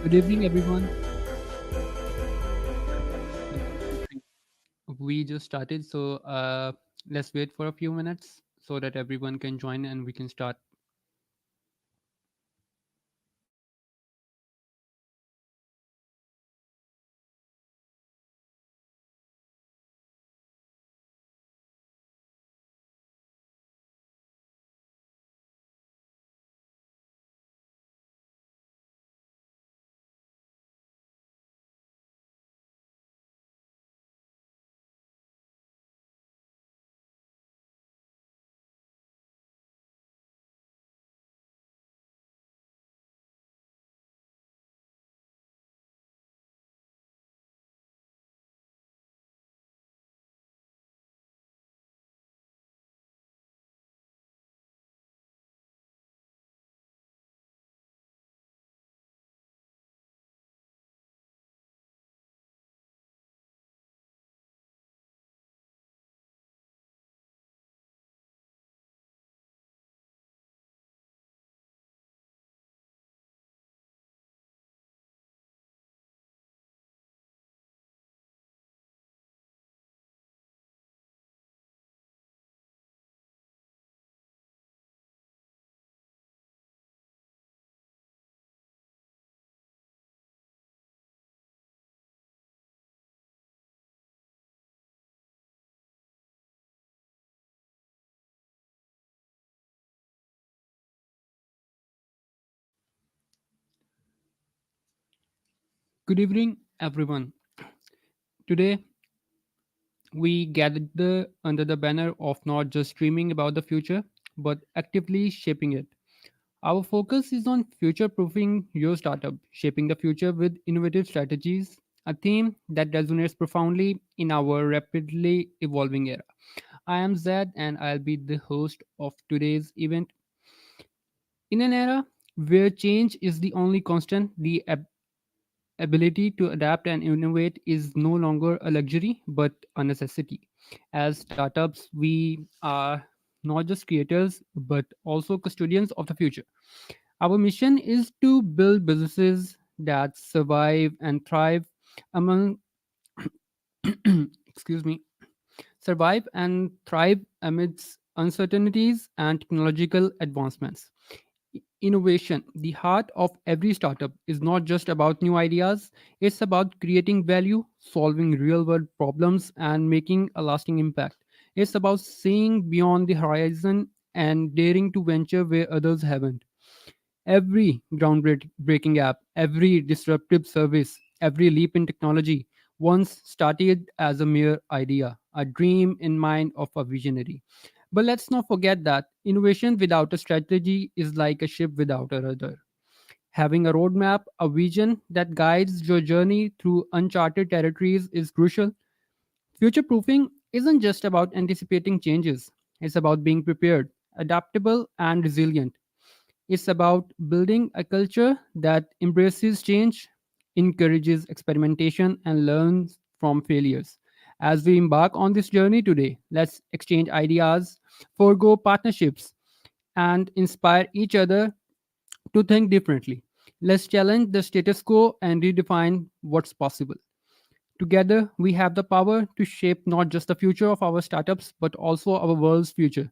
Good evening, everyone. We just started, so let's wait for a few minutes so that everyone can join and we can start. Good evening, everyone. Today, we gathered under the banner of not just dreaming about the future, but actively shaping it. Our focus is on future proofing your startup, shaping the future with innovative strategies, a theme that resonates profoundly in our rapidly evolving era. I am Zed, and I'll be the host of today's event. In an era where change is the only constant, the ability to adapt and innovate is no longer a luxury but a necessity. As startups, we are not just creators but also custodians of the future. Our mission is to build businesses that survive and thrive among excuse me survive and thrive amidst uncertainties and technological advancements. Innovation, the heart of every startup, is not just about new ideas, it's about creating value, solving real world problems, and making a lasting impact. It's about seeing beyond the horizon and daring to venture where others haven't. Every groundbreaking app, every disruptive service, every leap in technology once started as a mere idea, a dream in mind of a visionary. But let's not forget that innovation without a strategy is like a ship without a rudder. Having a roadmap, a vision that guides your journey through uncharted territories is crucial. Future proofing isn't just about anticipating changes, it's about being prepared, adaptable, and resilient. It's about building a culture that embraces change, encourages experimentation, and learns from failures. As we embark on this journey today, let's exchange ideas, forego partnerships, and inspire each other to think differently. Let's challenge the status quo and redefine what's possible. Together, we have the power to shape not just the future of our startups, but also our world's future.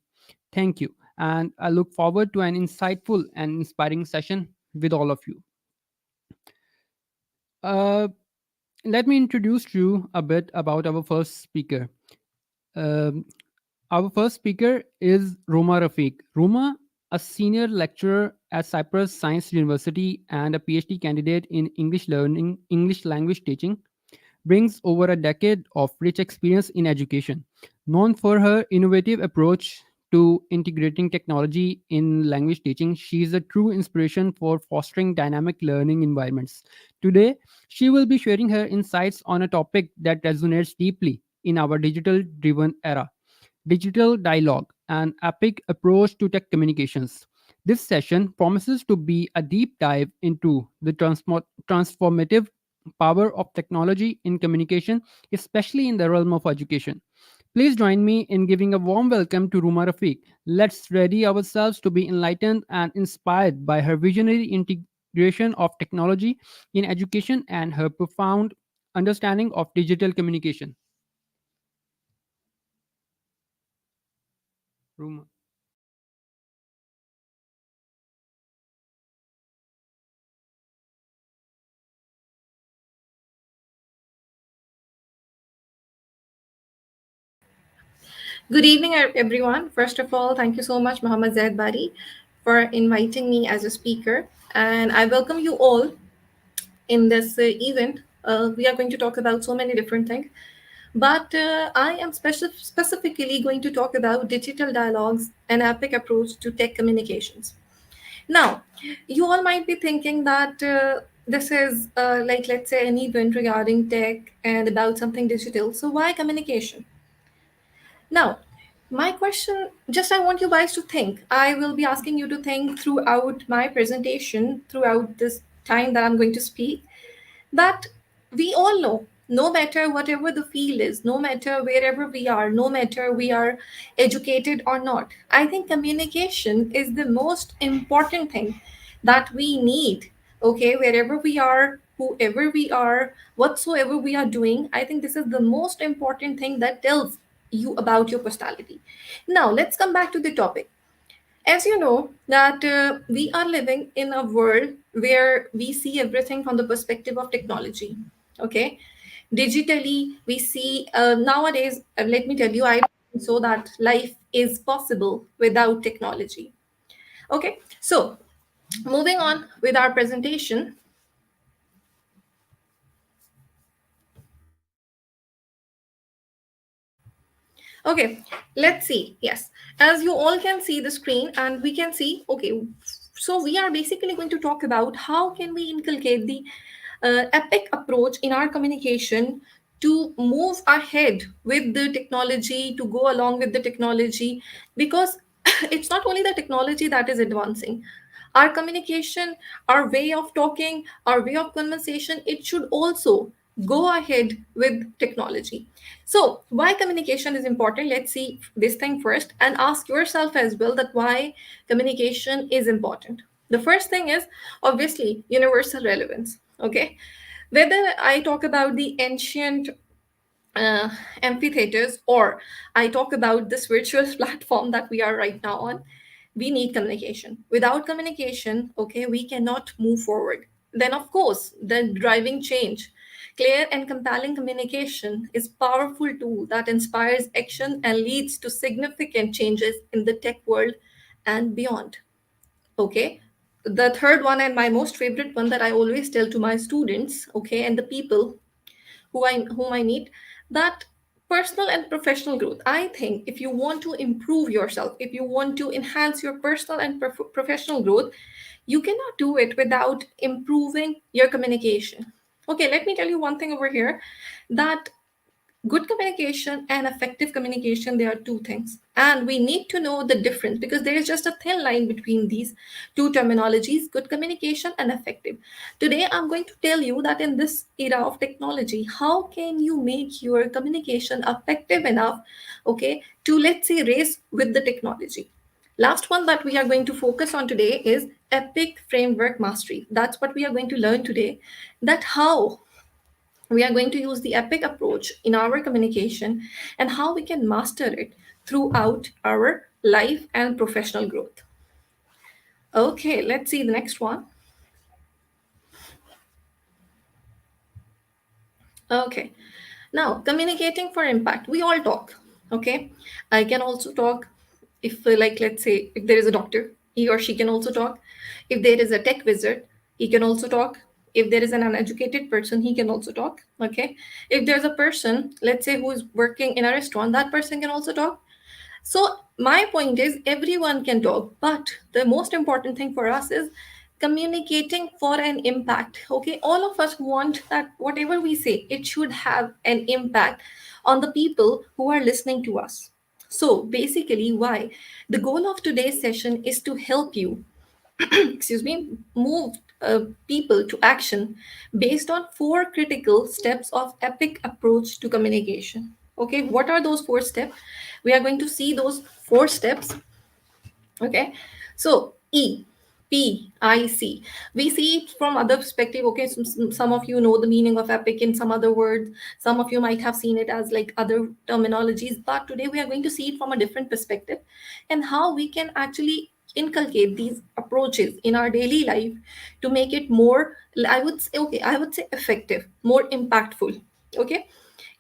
Thank you. And I look forward to an insightful and inspiring session with all of you. Uh, Let me introduce you a bit about our first speaker. Um, our first speaker is Roma Rafiq. Roma, a senior lecturer at Cyprus Science University and a PhD candidate in English language teaching, brings over a decade of rich experience in education. Known for her innovative approach to integrating technology in language teaching, she is a true inspiration for fostering dynamic learning environments. Today, she will be sharing her insights on a topic that resonates deeply in our digital driven era: digital dialogue, an epic approach to tech communications. This session promises to be a deep dive into the transformative power of technology in communication, especially in the realm of education. Please join me in giving a warm welcome to Ruma Rafiq. Let's ready ourselves to be enlightened and inspired by her visionary integration of technology in education and her profound understanding of digital communication. Rumor. Good evening, everyone. First of all, thank you so much, Muhammad Zaid Bari, for inviting me as a speaker. And I welcome you all in this event. We are going to talk about so many different things, but I am specifically going to talk about digital dialogues and epic approach to tech communications. Now, you all might be thinking that this is like, let's say, an event regarding tech and about something digital. So, why communication? Now, my question, just I want you guys to think. I will be asking you to think throughout my presentation, throughout this time that I'm going to speak, that we all know, no matter whatever the field is, no matter wherever we are, no matter we are educated or not, I think communication is the most important thing that we need. Okay, wherever we are, whoever we are, whatsoever we are doing, I think this is the most important thing that tells you about your personality. Now, let's come back to the topic. As you know, that we are living in a world where we see everything from the perspective of technology. Okay, digitally we see nowadays. Let me tell you, I don't think so that life is possible without technology. Okay, so moving on with our presentation. Okay, let's see. Yes, as you all can see the screen, and we can see. Okay, so we are basically going to talk about how can we inculcate the epic approach in our communication to move ahead with the technology, to go along with the technology, because it's not only the technology that is advancing. Our communication, our way of talking, our way of conversation, it should also go ahead with technology. So, why communication is important? Let's see this thing first and ask yourself as well that why communication is important. The first thing is obviously universal relevance. Okay, whether I talk about the ancient uh, amphitheaters or I talk about this virtual platform that we are right now on, we need communication. Without communication, okay, we cannot move forward. Then, of course, the driving change. Clear and compelling communication is powerful tool that inspires action and leads to significant changes in the tech world and beyond. Okay. The third one and my most favorite one that I always tell to my students, okay, and the people whom I meet, that personal and professional growth. I think if you want to improve yourself, if you want to enhance your personal and professional growth, you cannot do it without improving your communication. Okay, let me tell you one thing over here, that good communication and effective communication, they are two things, and we need to know the difference because there is just a thin line between these two terminologies, good communication and effective. Today I'm going to tell you that in this era of technology, how can you make your communication effective enough, okay, to, let's say, race with the technology. Last one that we are going to focus on today is epic framework mastery. That's what we are going to learn today, that how we are going to use the epic approach in our communication and how we can master it throughout our life and professional growth. Okay, let's see the next one. Okay, now communicating for impact. We all talk. Okay, I can also talk. If, like, let's say, if there is a doctor, he or she can also talk. If there is a tech wizard, he can also talk. If there is an uneducated person, he can also talk. Okay, if there's a person, let's say, who is working in a restaurant, that person can also talk. So my point is everyone can talk, but the most important thing for us is communicating for an impact. Okay, all of us want that whatever we say, it should have an impact on the people who are listening to us. So basically, why the goal of today's session is to help you, excuse me, move people to action based on four critical steps of epic approach to communication. Okay, what are those four steps? We are going to see those four steps. Okay, so E. P, I see. We see it from other perspective. Okay, some of you know the meaning of epic in some other words. Some of you might have seen it as like other terminologies. But today we are going to see it from a different perspective, and how we can actually inculcate these approaches in our daily life to make it more. I would say, okay, I would say effective, more impactful. Okay,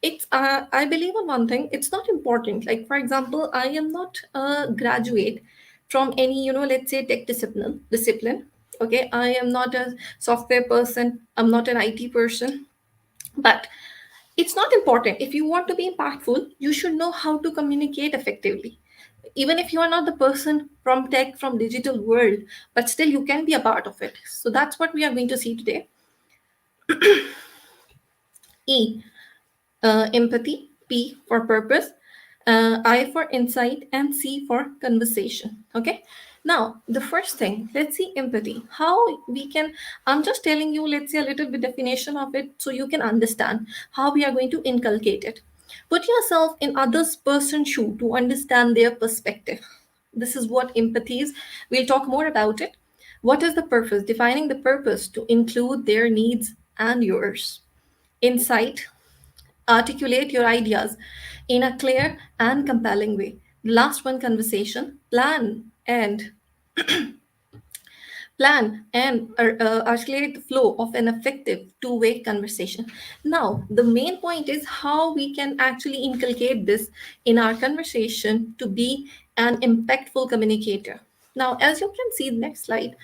it's I believe on one thing, it's not important. Like for example, I am not a graduate from any, let's say tech discipline. Okay, I am not a software person, I'm not an IT person. But it's not important. If you want to be impactful, you should know how to communicate effectively. Even if you are not the person from tech, from digital world, but still you can be a part of it. So that's what we are going to see today. E, empathy, P for purpose, I for insight, and C for conversation. Okay. Now, the first thing, let's see empathy. How we can, I'm just telling you, let's say a little bit definition of it so you can understand how we are going to inculcate it. Put yourself in others person's shoe to understand their perspective. This is what empathy is. We'll talk more about it. What is the purpose? Defining the purpose to include their needs and yours. Insight, articulate your ideas in a clear and compelling way. Last one, conversation, plan and articulate the flow of an effective two-way conversation. Now, the main point is how we can actually inculcate this in our conversation to be an impactful communicator. Now, as you can see, next slide,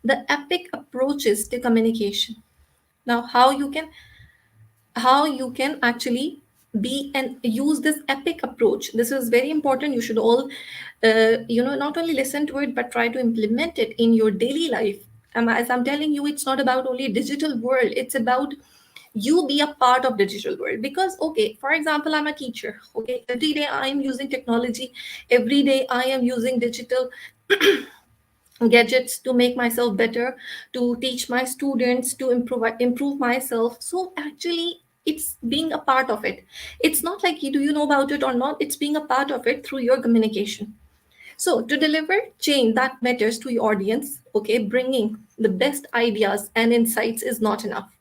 the epic approaches to communication. Now, how you can actually be and use this epic approach. This is very important. You should all not only listen to it but try to implement it in your daily life. As I'm telling you, it's not about only digital world, it's about you be a part of digital world. Because okay, for example, I'm a teacher. Okay, every day I am using technology, every day I am using digital gadgets to make myself better, to teach my students, to improve myself. So actually it's being a part of it. It's not like do you know about it or not, it's being a part of it through your communication. So to deliver change that matters to your audience, okay, bringing the best ideas and insights is not enough.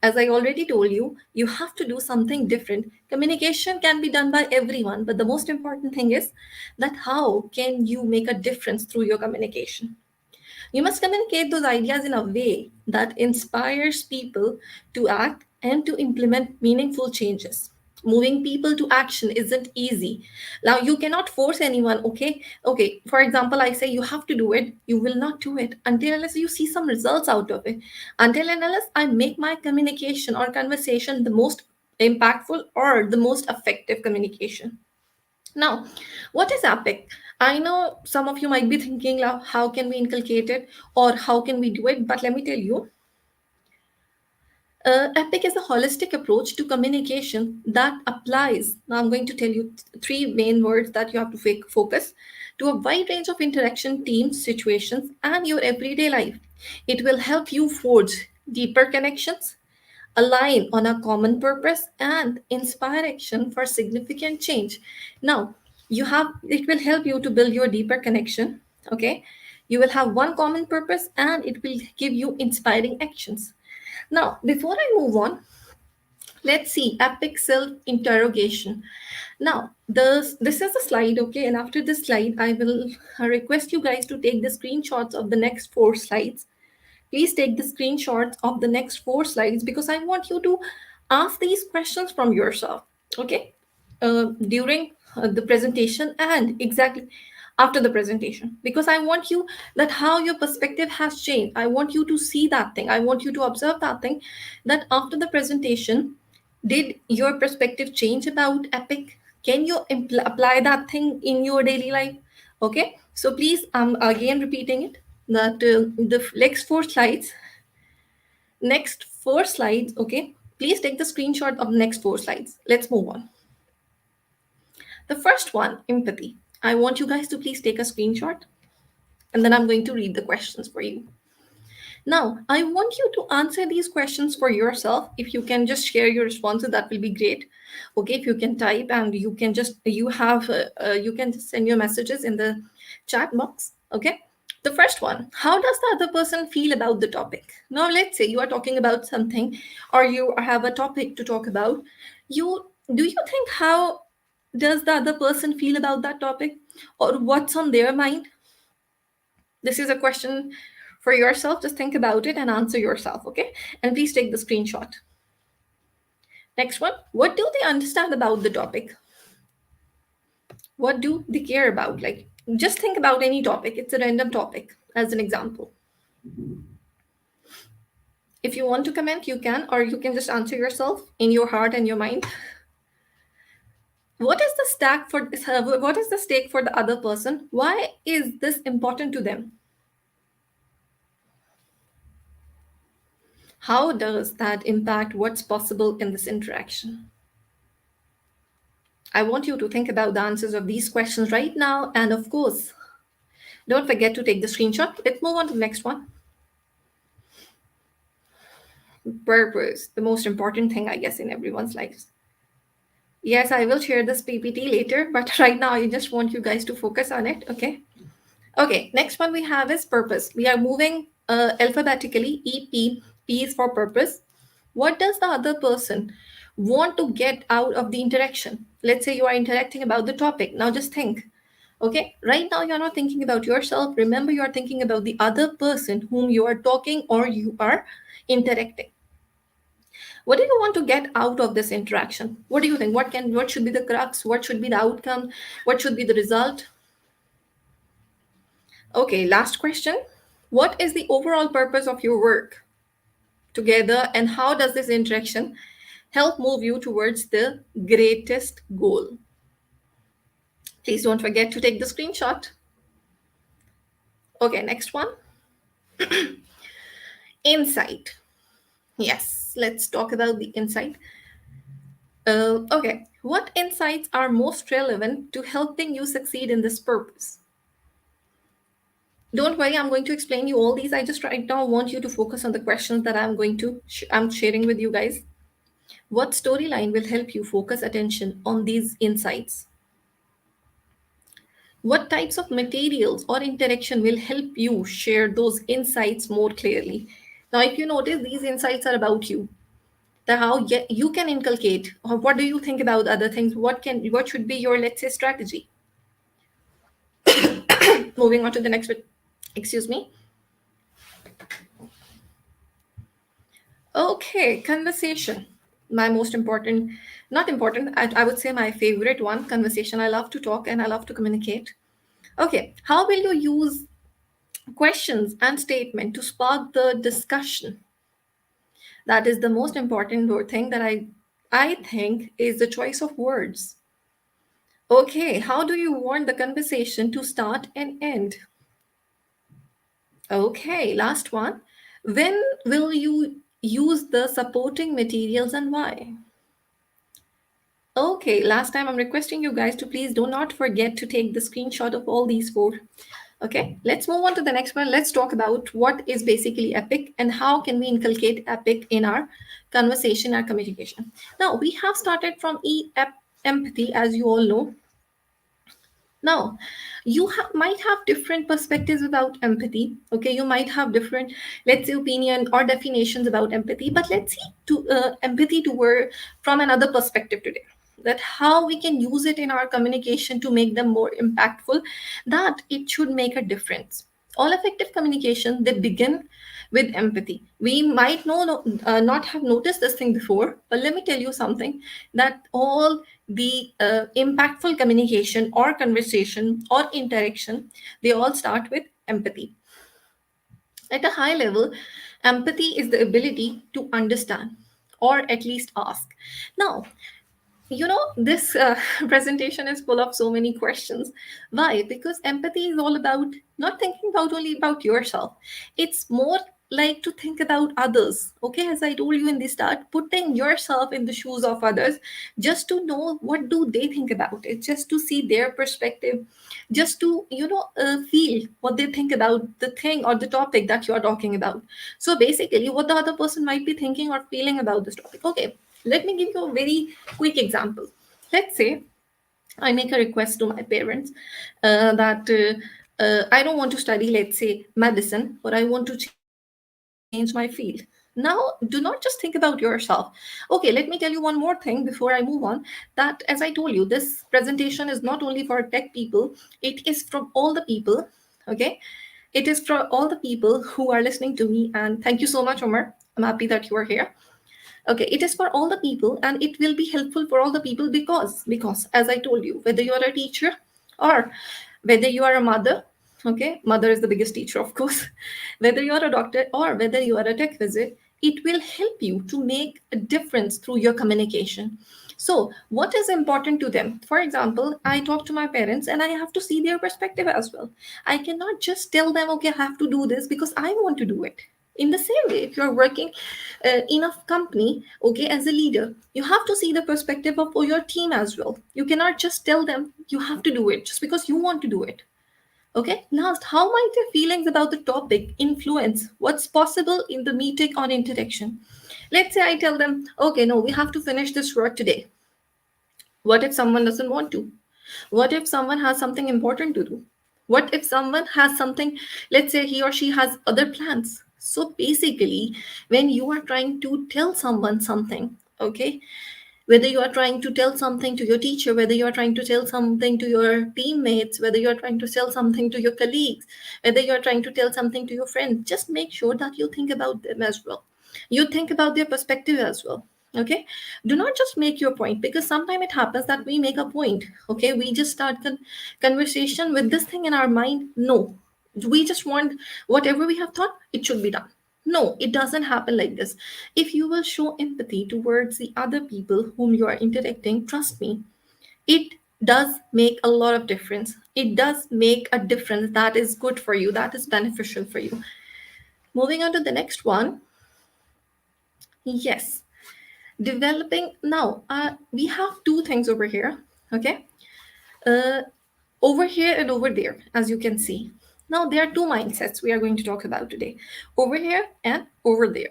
As I already told you, you have to do something different. Communication can be done by everyone, but the most important thing is that how can you make a difference through your communication. You must communicate those ideas in a way that inspires people to act and to implement meaningful changes. Moving people to action isn't easy. Now, you cannot force anyone, okay? Okay, for example, I say you have to do it, you will not do it until unless you see some results out of it. Until and unless I make my communication or conversation the most impactful or the most effective communication. Now, what is epic? I know some of you might be thinking, "Now, how can we inculcate it or how can we do it?" But let me tell you, epic is a holistic approach to communication that applies. Now, I'm going to tell you three main words that you have to focus to a wide range of interaction, teams, situations, and your everyday life. It will help you forge deeper connections, align on a common purpose, and inspire action for significant change. Now, it will help you to build your deeper connection. Okay, you will have one common purpose and it will give you inspiring actions. Now, before I move on, let's see epic self interrogation. Now, this is a slide, okay, and after this slide, I will request you guys to take the screenshots of the next four slides. Please take the screenshots of the next four slides because I want you to ask these questions from yourself, okay, during the presentation and exactly after the presentation, because I want you that how your perspective has changed. I want you to see that thing. I want you to observe that thing, that after the presentation, did your perspective change about epic? Can you apply that thing in your daily life? Okay, so please, I'm again repeating it, that the next four slides, okay, please take the screenshot of the next four slides. Let's move on. The first one, empathy. I want you guys to please take a screenshot and then I'm going to read the questions for you. Now, I want you to answer these questions for yourself. If you can just share your responses, that will be great. Okay, if you can type and you can just, you can just send your messages in the chat box. Okay, The first one, how does the other person feel about the topic? Now, let's say you are talking about something or you have a topic to talk about. You do you think how does the other person feel about that topic or what's on their mind? This is a question for yourself. Just think about it and answer yourself, okay? And please take the screenshot. Next one, what do they understand about the topic? What do they care about? Like, just think about any topic. It's a random topic, as an example. If you want to comment, you can, or you can just answer yourself in your heart and your mind. What is the stake for the other person? Why is this important to them? How does that impact what's possible in this interaction? I want you to think about the answers of these questions right now, and of course, don't forget to take the screenshot. Let's move on to the next one. Purpose, the most important thing, I guess, in everyone's lives. Yes, I will share this PPT later, but right now I just want you guys to focus on it, okay? Okay, next one we have is purpose. We are moving alphabetically. EP, P is for purpose. What does the other person want to get out of the interaction? Let's say you are interacting about the topic. Now just think, okay? Right now you're not thinking about yourself. Remember, you are thinking about the other person whom you are talking or you are interacting. What do you want to get out of this interaction? What do you think? What should be the crux? What should be the outcome? What should be the result? Okay, last question. What is the overall purpose of your work together, and how does this interaction help move you towards the greatest goal? Please don't forget to take the screenshot. Okay, next one. Insight. Yes, let's talk about the insight. Okay, what insights are most relevant to helping you succeed in this purpose? Don't worry, I'm going to explain you all these. I just right now want you to focus on the questions that I'm sharing with you guys. What storyline will help you focus attention on these insights? What types of materials or interaction will help you share those insights more clearly? Now, if you notice, these insights are about you. The how you can inculcate, or what do you think about other things? What should be your, let's say, strategy? Moving on to the next bit. Excuse me. Okay, conversation. My most important, not important, I would say my favorite one, conversation. I love to talk and I love to communicate. Okay, how will you use questions and statement to spark the discussion? That is the most important thing that I think is the choice of words. Okay, how do you want the conversation to start and end? Okay, last one. When will you use the supporting materials and why? Okay, last time I'm requesting you guys to please do not forget to take the screenshot of all these four. Okay, let's move on to the next one. Let's talk about what is basically epic and how can we inculcate epic in our conversation, our communication. Now, we have started from empathy, as you all know. Now, might have different perspectives about empathy. Okay, you might have different, let's say, opinion or definitions about empathy. But let's see to empathy to work from another perspective today. That how we can use it in our communication to make them more impactful. That it should make a difference. All effective communication, they begin with empathy. We might not have noticed this thing before, but let me tell you something, that all the impactful communication or conversation or interaction, they all start with empathy. At a high level, empathy is the ability to understand or at least ask. Now, this presentation is full of so many questions. Why? Because empathy is all about not thinking about only about yourself. It's more like to think about others. Okay, as I told you in the start, putting yourself in the shoes of others, just to know what do they think about it, just to see their perspective, just to feel what they think about the thing or the topic that you are talking about. So basically, what the other person might be thinking or feeling about this topic. Okay, let me give you a very quick example. Let's say I make a request to my parents that I don't want to study, let's say, medicine, but I want to change my field. Now, do not just think about yourself. Okay, let me tell you one more thing before I move on. That, as I told you, this presentation is not only for tech people, it is from all the people. Okay, it is for all the people who are listening to me. And thank you so much, Omar. I'm happy that you are here. Okay, it is for all the people, and it will be helpful for all the people because as I told you, whether you are a teacher or whether you are a mother, okay, mother is the biggest teacher, of course, whether you are a doctor or whether you are a tech visit, it will help you to make a difference through your communication. So what is important to them? For example, I talk to my parents and I have to see their perspective as well. I cannot just tell them, okay, I have to do this because I want to do it. In the same way, if you're working in a company, okay, as a leader, you have to see the perspective of your team as well. You cannot just tell them you have to do it just because you want to do it. Okay, last, how might their feelings about the topic influence what's possible in the meeting or interaction? Let's say I tell them, okay, no, we have to finish this work today. What if someone doesn't want to? What if someone has something important to do? What if someone has something, let's say he or she has other plans? So basically, when you are trying to tell someone something, okay, whether you are trying to tell something to your teacher, whether you are trying to tell something to your teammates, whether you are trying to tell something to your colleagues, whether you are trying to tell something to your friends, just make sure that you think about them as well. You think about their perspective as well. Okay, do not just make your point, because sometimes it happens that we make a point. Okay, we just start conversation with this thing in our mind. No, we just want whatever we have thought, it should be done. No, it doesn't happen like this. If you will show empathy towards the other people whom you are interacting, trust me, it does make a lot of difference. It does make a difference that is good for you, that is beneficial for you. Moving on to the next one. Yes, developing now. We have two things over here. Okay, uh, over here and over there, as you can see. Now there are two mindsets we are going to talk about today: over here and over there.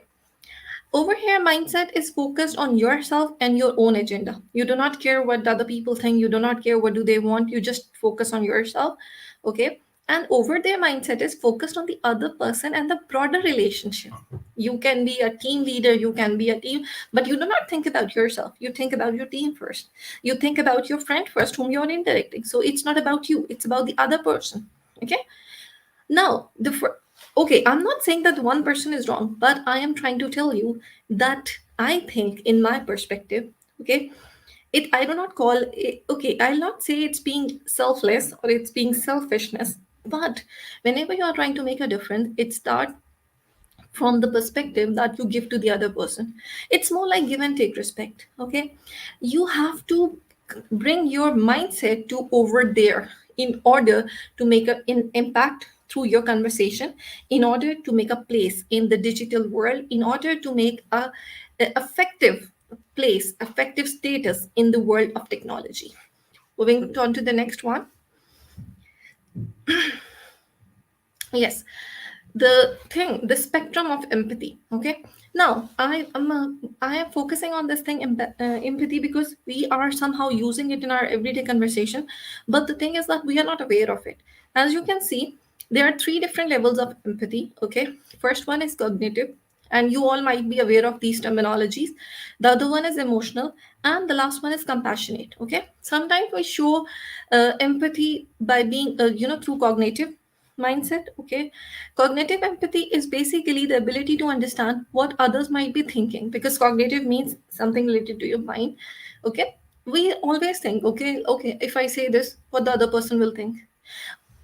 Over here, mindset is focused on yourself and your own agenda. You do not care what the other people think. You do not care what do they want. You just focus on yourself. Okay. And over there, mindset is focused on the other person and the broader relationship. You can be a team leader, you can be a team, but you do not think about yourself. You think about your team first. You think about your friend first, whom you're interacting. So it's not about you, it's about the other person. Okay. Now, okay, I'm not saying that one person is wrong, but I am trying to tell you that I think, in my perspective, okay, I do not call it, okay, I'll not say it's being selfless or it's being selfishness, but whenever you are trying to make a difference, it starts from the perspective that you give to the other person. It's more like give and take respect. Okay, you have to bring your mindset to over there in order to make an impact through your conversation, in order to make a place in the digital world, in order to make a effective place, effective status in the world of technology. Moving on to the next one. Yes, the spectrum of empathy. Okay, now I am focusing on this thing, empathy, because we are somehow using it in our everyday conversation, but the thing is that we are not aware of it. As you can see, there are three different levels of empathy. Okay, first one is cognitive, and you all might be aware of these terminologies. The other one is emotional, and the last one is compassionate. Okay, sometimes we show empathy by being through cognitive mindset. Okay, cognitive empathy is basically the ability to understand what others might be thinking, because cognitive means something related to your mind. Okay, we always think, okay, if I say this, what the other person will think.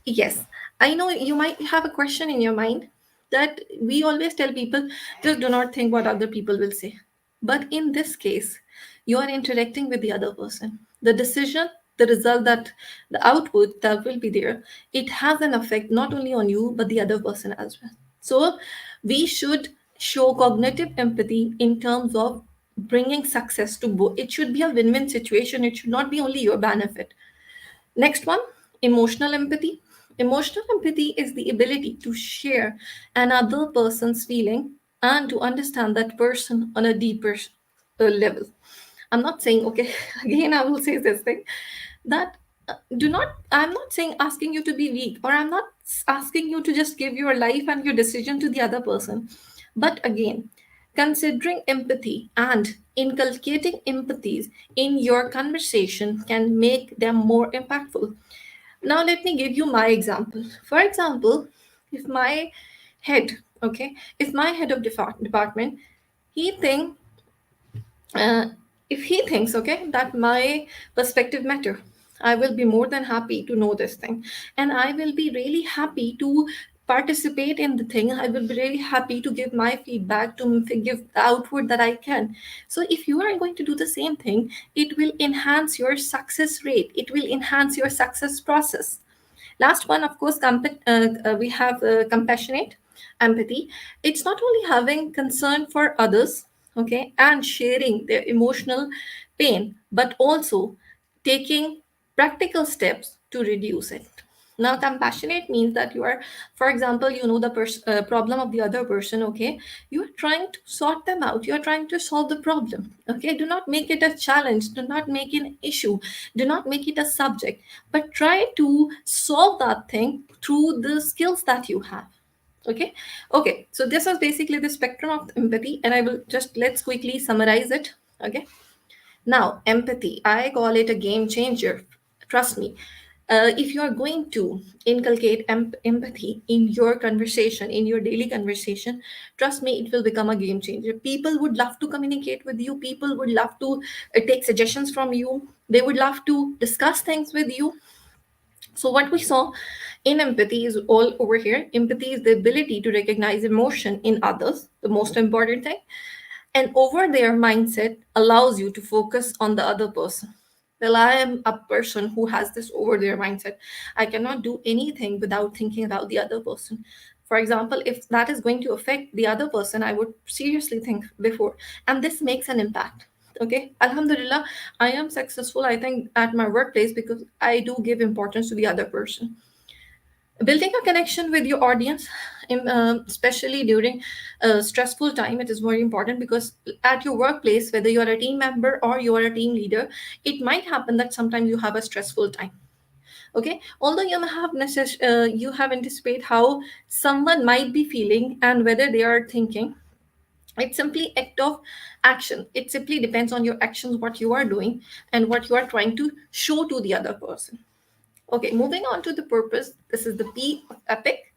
Yes, I know you might have a question in your mind, that we always tell people, just do not think what other people will say. But in this case, you are interacting with the other person. The decision, the result, that the output that will be there, it has an effect not only on you, but the other person as well. So we should show cognitive empathy in terms of bringing success to both. It should be a win-win situation. It should not be only your benefit. Next one, emotional empathy. Emotional empathy is the ability to share another person's feeling and to understand that person on a deeper level. I'm not saying, okay, again, I will say this thing, that Do not, I'm not saying asking you to be weak, or I'm not asking you to just give your life and your decision to the other person. But again, considering empathy and inculcating empathies in your conversation can make them more impactful. Now let me give you my example. For example, if my head, okay, if my head of department, he think uh, if he thinks, okay, that my perspective matter, I will be more than happy to know this thing, and I will be really happy to participate in the thing. I will be really happy to give my feedback, to give the output that I can. So if you are going to do the same thing, it will enhance your success rate, it will enhance your success process. Last one, of course, we have compassionate empathy. It's not only having concern for others, okay, and sharing their emotional pain, but also taking practical steps to reduce it. Now, compassionate means that you are, for example, you know the problem of the other person, okay? You are trying to sort them out. You are trying to solve the problem, okay? Do not make it a challenge. Do not make it an issue. Do not make it a subject, but try to solve that thing through the skills that you have. Okay. Okay, so this is basically the spectrum of empathy, and I will just, let's quickly summarize it. Okay. Now, empathy, I call it a game changer. Trust me. If you are going to inculcate empathy in your conversation, in your daily conversation, trust me, it will become a game changer. People would love to communicate with you. People would love to take suggestions from you. They would love to discuss things with you. So, what we saw in empathy is all over here. Empathy is the ability to recognize emotion in others, the most important thing. And over their mindset allows you to focus on the other person. Well, I am a person who has this over their mindset. I cannot do anything without thinking about the other person. For example, if that is going to affect the other person, I would seriously think before. And this makes an impact. Okay. Alhamdulillah, I am successful, I think, at my workplace because I do give importance to the other person. Building a connection with your audience, especially during a stressful time, it is very important because at your workplace, whether you are a team member or you are a team leader, it might happen that sometimes you have a stressful time. Okay, although you have anticipate how someone might be feeling and whether they are thinking, it's simply act of action. It simply depends on your actions, what you are doing and what you are trying to show to the other person. Okay, moving on to the purpose. This is the P of epic.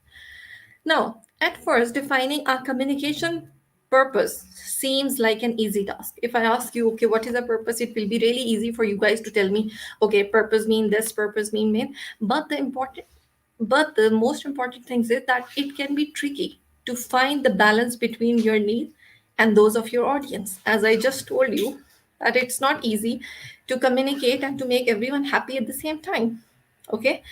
Now, at first, defining our communication purpose seems like an easy task. If I ask you, okay, what is a purpose, it will be really easy for you guys to tell me, okay, purpose mean this, purpose mean. But the most important thing is that it can be tricky to find the balance between your needs and those of your audience. As I just told you, that it's not easy to communicate and to make everyone happy at the same time. Okay,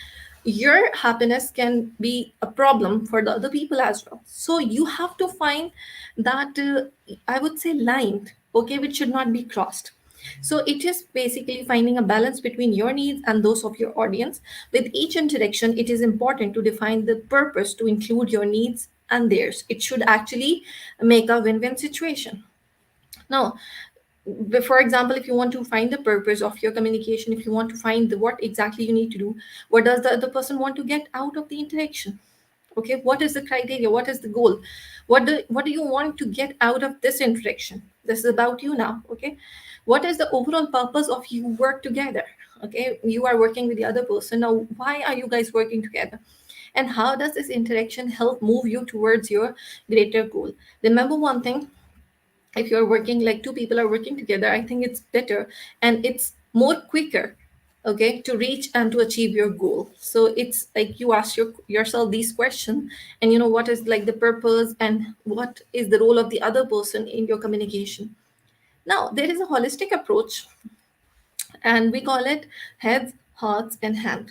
your happiness can be a problem for the other people as well. So you have to find that, I would say, line, okay, which should not be crossed. So it is basically finding a balance between your needs and those of your audience. With each interaction, it is important to define the purpose to include your needs and theirs. It should actually make a win-win situation. Now, for example, if you want to find the purpose of your communication, if you want to find what exactly you need to do, what does the other person want to get out of the interaction, okay, what is the criteria, what is the goal, what do you want to get out of this interaction? This is about you now. Okay, what is the overall purpose of you work together? Okay, you are working with the other person. Now, why are you guys working together, and how does this interaction help move you towards your greater goal? Remember one thing, if you're working, like two people are working together, I think it's better and it's more quicker, okay, to reach and to achieve your goal. So it's like you ask yourself these questions, and you know what is like the purpose and what is the role of the other person in your communication. Now, there is a holistic approach, and we call it heads, hearts and hand.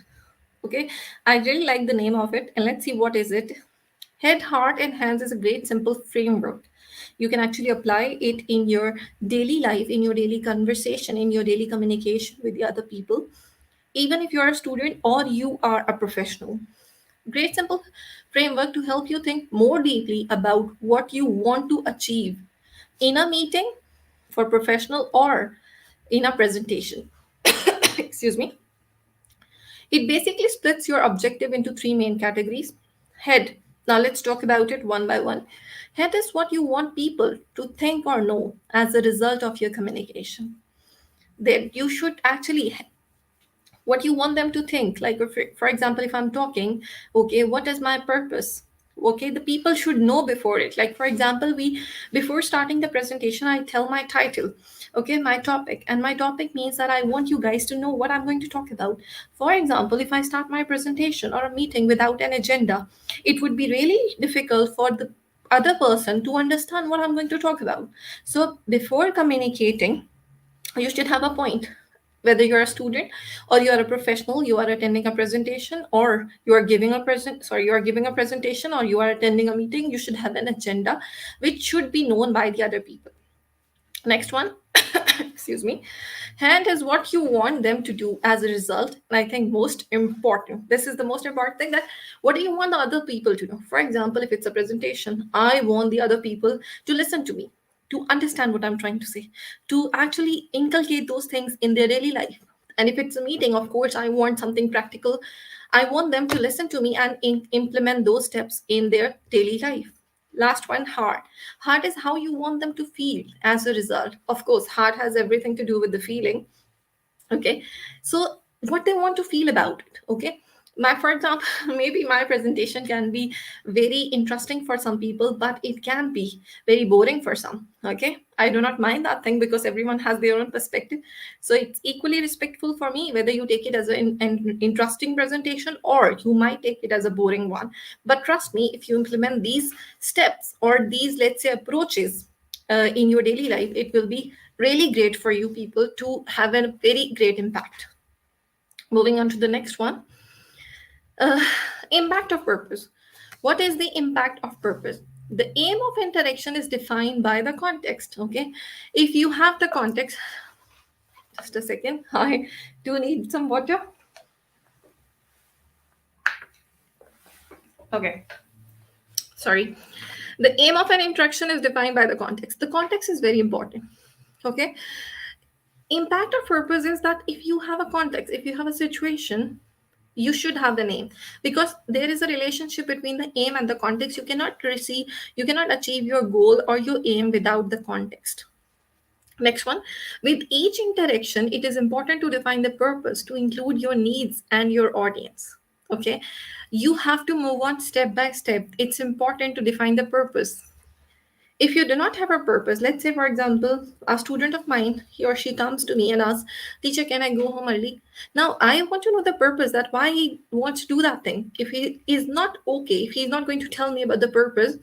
Okay, I really like the name of it, and let's see what is it. Head, heart, and hands is a great simple framework. You can actually apply it in your daily life, in your daily conversation, in your daily communication with the other people, even if you are a student or you are a professional. Great simple framework to help you think more deeply about what you want to achieve in a meeting for professional or in a presentation. Excuse me. It basically splits your objective into three main categories. Head. Now let's talk about it one by one. Head is what you want people to think or know as a result of your communication. That you should actually, what you want them to think, like for example, if I'm talking, okay, what is my purpose, okay, the people should know before it. Like for example, we, before starting the presentation, I tell my title, okay, my topic, and my topic means that I want you guys to know what I'm going to talk about. For example, if I start my presentation or a meeting without an agenda, it would be really difficult for the other person to understand what I'm going to talk about. So before communicating, you should have a point. Whether you're a student or you are a professional, you are attending a presentation, or you are giving a presentation, or you are attending a meeting, you should have an agenda which should be known by the other people. Next one, excuse me. And is what you want them to do as a result. And I think most important, this is the most important thing, that what do you want the other people to do? For example, if it's a presentation, I want the other people to listen to me, to understand what I'm trying to say, to actually inculcate those things in their daily life. And if it's a meeting, of course, I want something practical. I want them to listen to me and implement those steps in their daily life. Last one, heart. Heart is how you want them to feel as a result. Of course, heart has everything to do with the feeling. Okay, so what they want to feel about it. Okay, my, for example, maybe my presentation can be very interesting for some people, but it can be very boring for some. Okay, I do not mind that thing, because everyone has their own perspective. So it's equally respectful for me whether you take it as an interesting presentation, or you might take it as a boring one. But trust me, if you implement these steps, or these, let's say, approaches in your daily life, it will be really great for you people to have a very great impact. Moving on to the next one, uh, impact of purpose. What is the impact of purpose? The aim of interaction is defined by the context. Okay, if you have the context, just a second, I do need some water. Okay, sorry. The aim of an interaction is defined by the context. The context is very important. Okay, impact of purpose is that if you have a context, if you have a situation, you should have the name, because there is a relationship between the aim and the context. You cannot achieve your goal or your aim without the context. Next one, with each interaction, it is important to define the purpose to include your needs and your audience. Okay, you have to move on step by step. It's important to define the purpose. If you do not have a purpose, let's say for example, a student of mine, he or she comes to me and asks, teacher, can I go home early? Now I want to know the purpose, that why he wants to do that thing. If he is not okay, if he's not going to tell me about the purpose,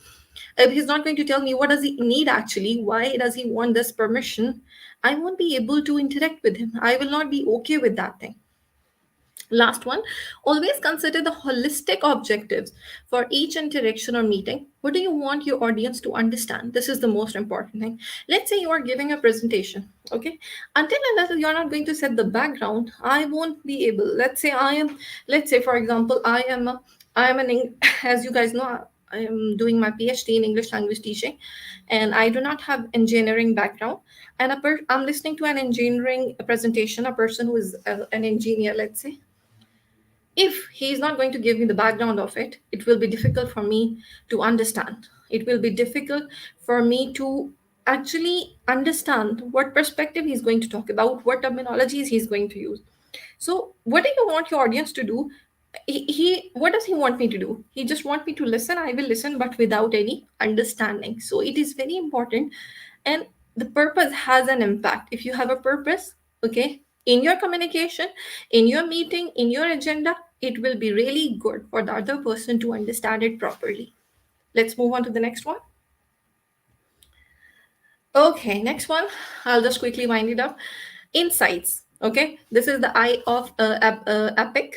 if he's not going to tell me what does he need actually, why does he want this permission, I won't be able to interact with him. I will not be okay with that thing. Last one, always consider the holistic objectives for each interaction or meeting. What do you want your audience to understand? This is the most important thing. Let's say you are giving a presentation, okay? Until unless you're not going to set the background, I won't be able. Let's say for example, I am as you guys know, I am doing my PhD in English language teaching, and I do not have engineering background. And I'm listening to an engineering presentation, a person who is an engineer, let's say. If he is not going to give me the background of it, it will be difficult for me to understand. It will be difficult for me to actually understand what perspective he's going to talk about, what terminologies he's going to use. So what do you want your audience to do? He what does he want me to do? He just want me to listen. I will listen, but without any understanding. So it is very important. And the purpose has an impact. If you have a purpose, okay, in your communication, in your meeting, in your agenda, it will be really good for the other person to understand it properly. Let's move on to the next one. Okay, next one. I'll just quickly wind it up. Insights. Okay, this is the eye of epic.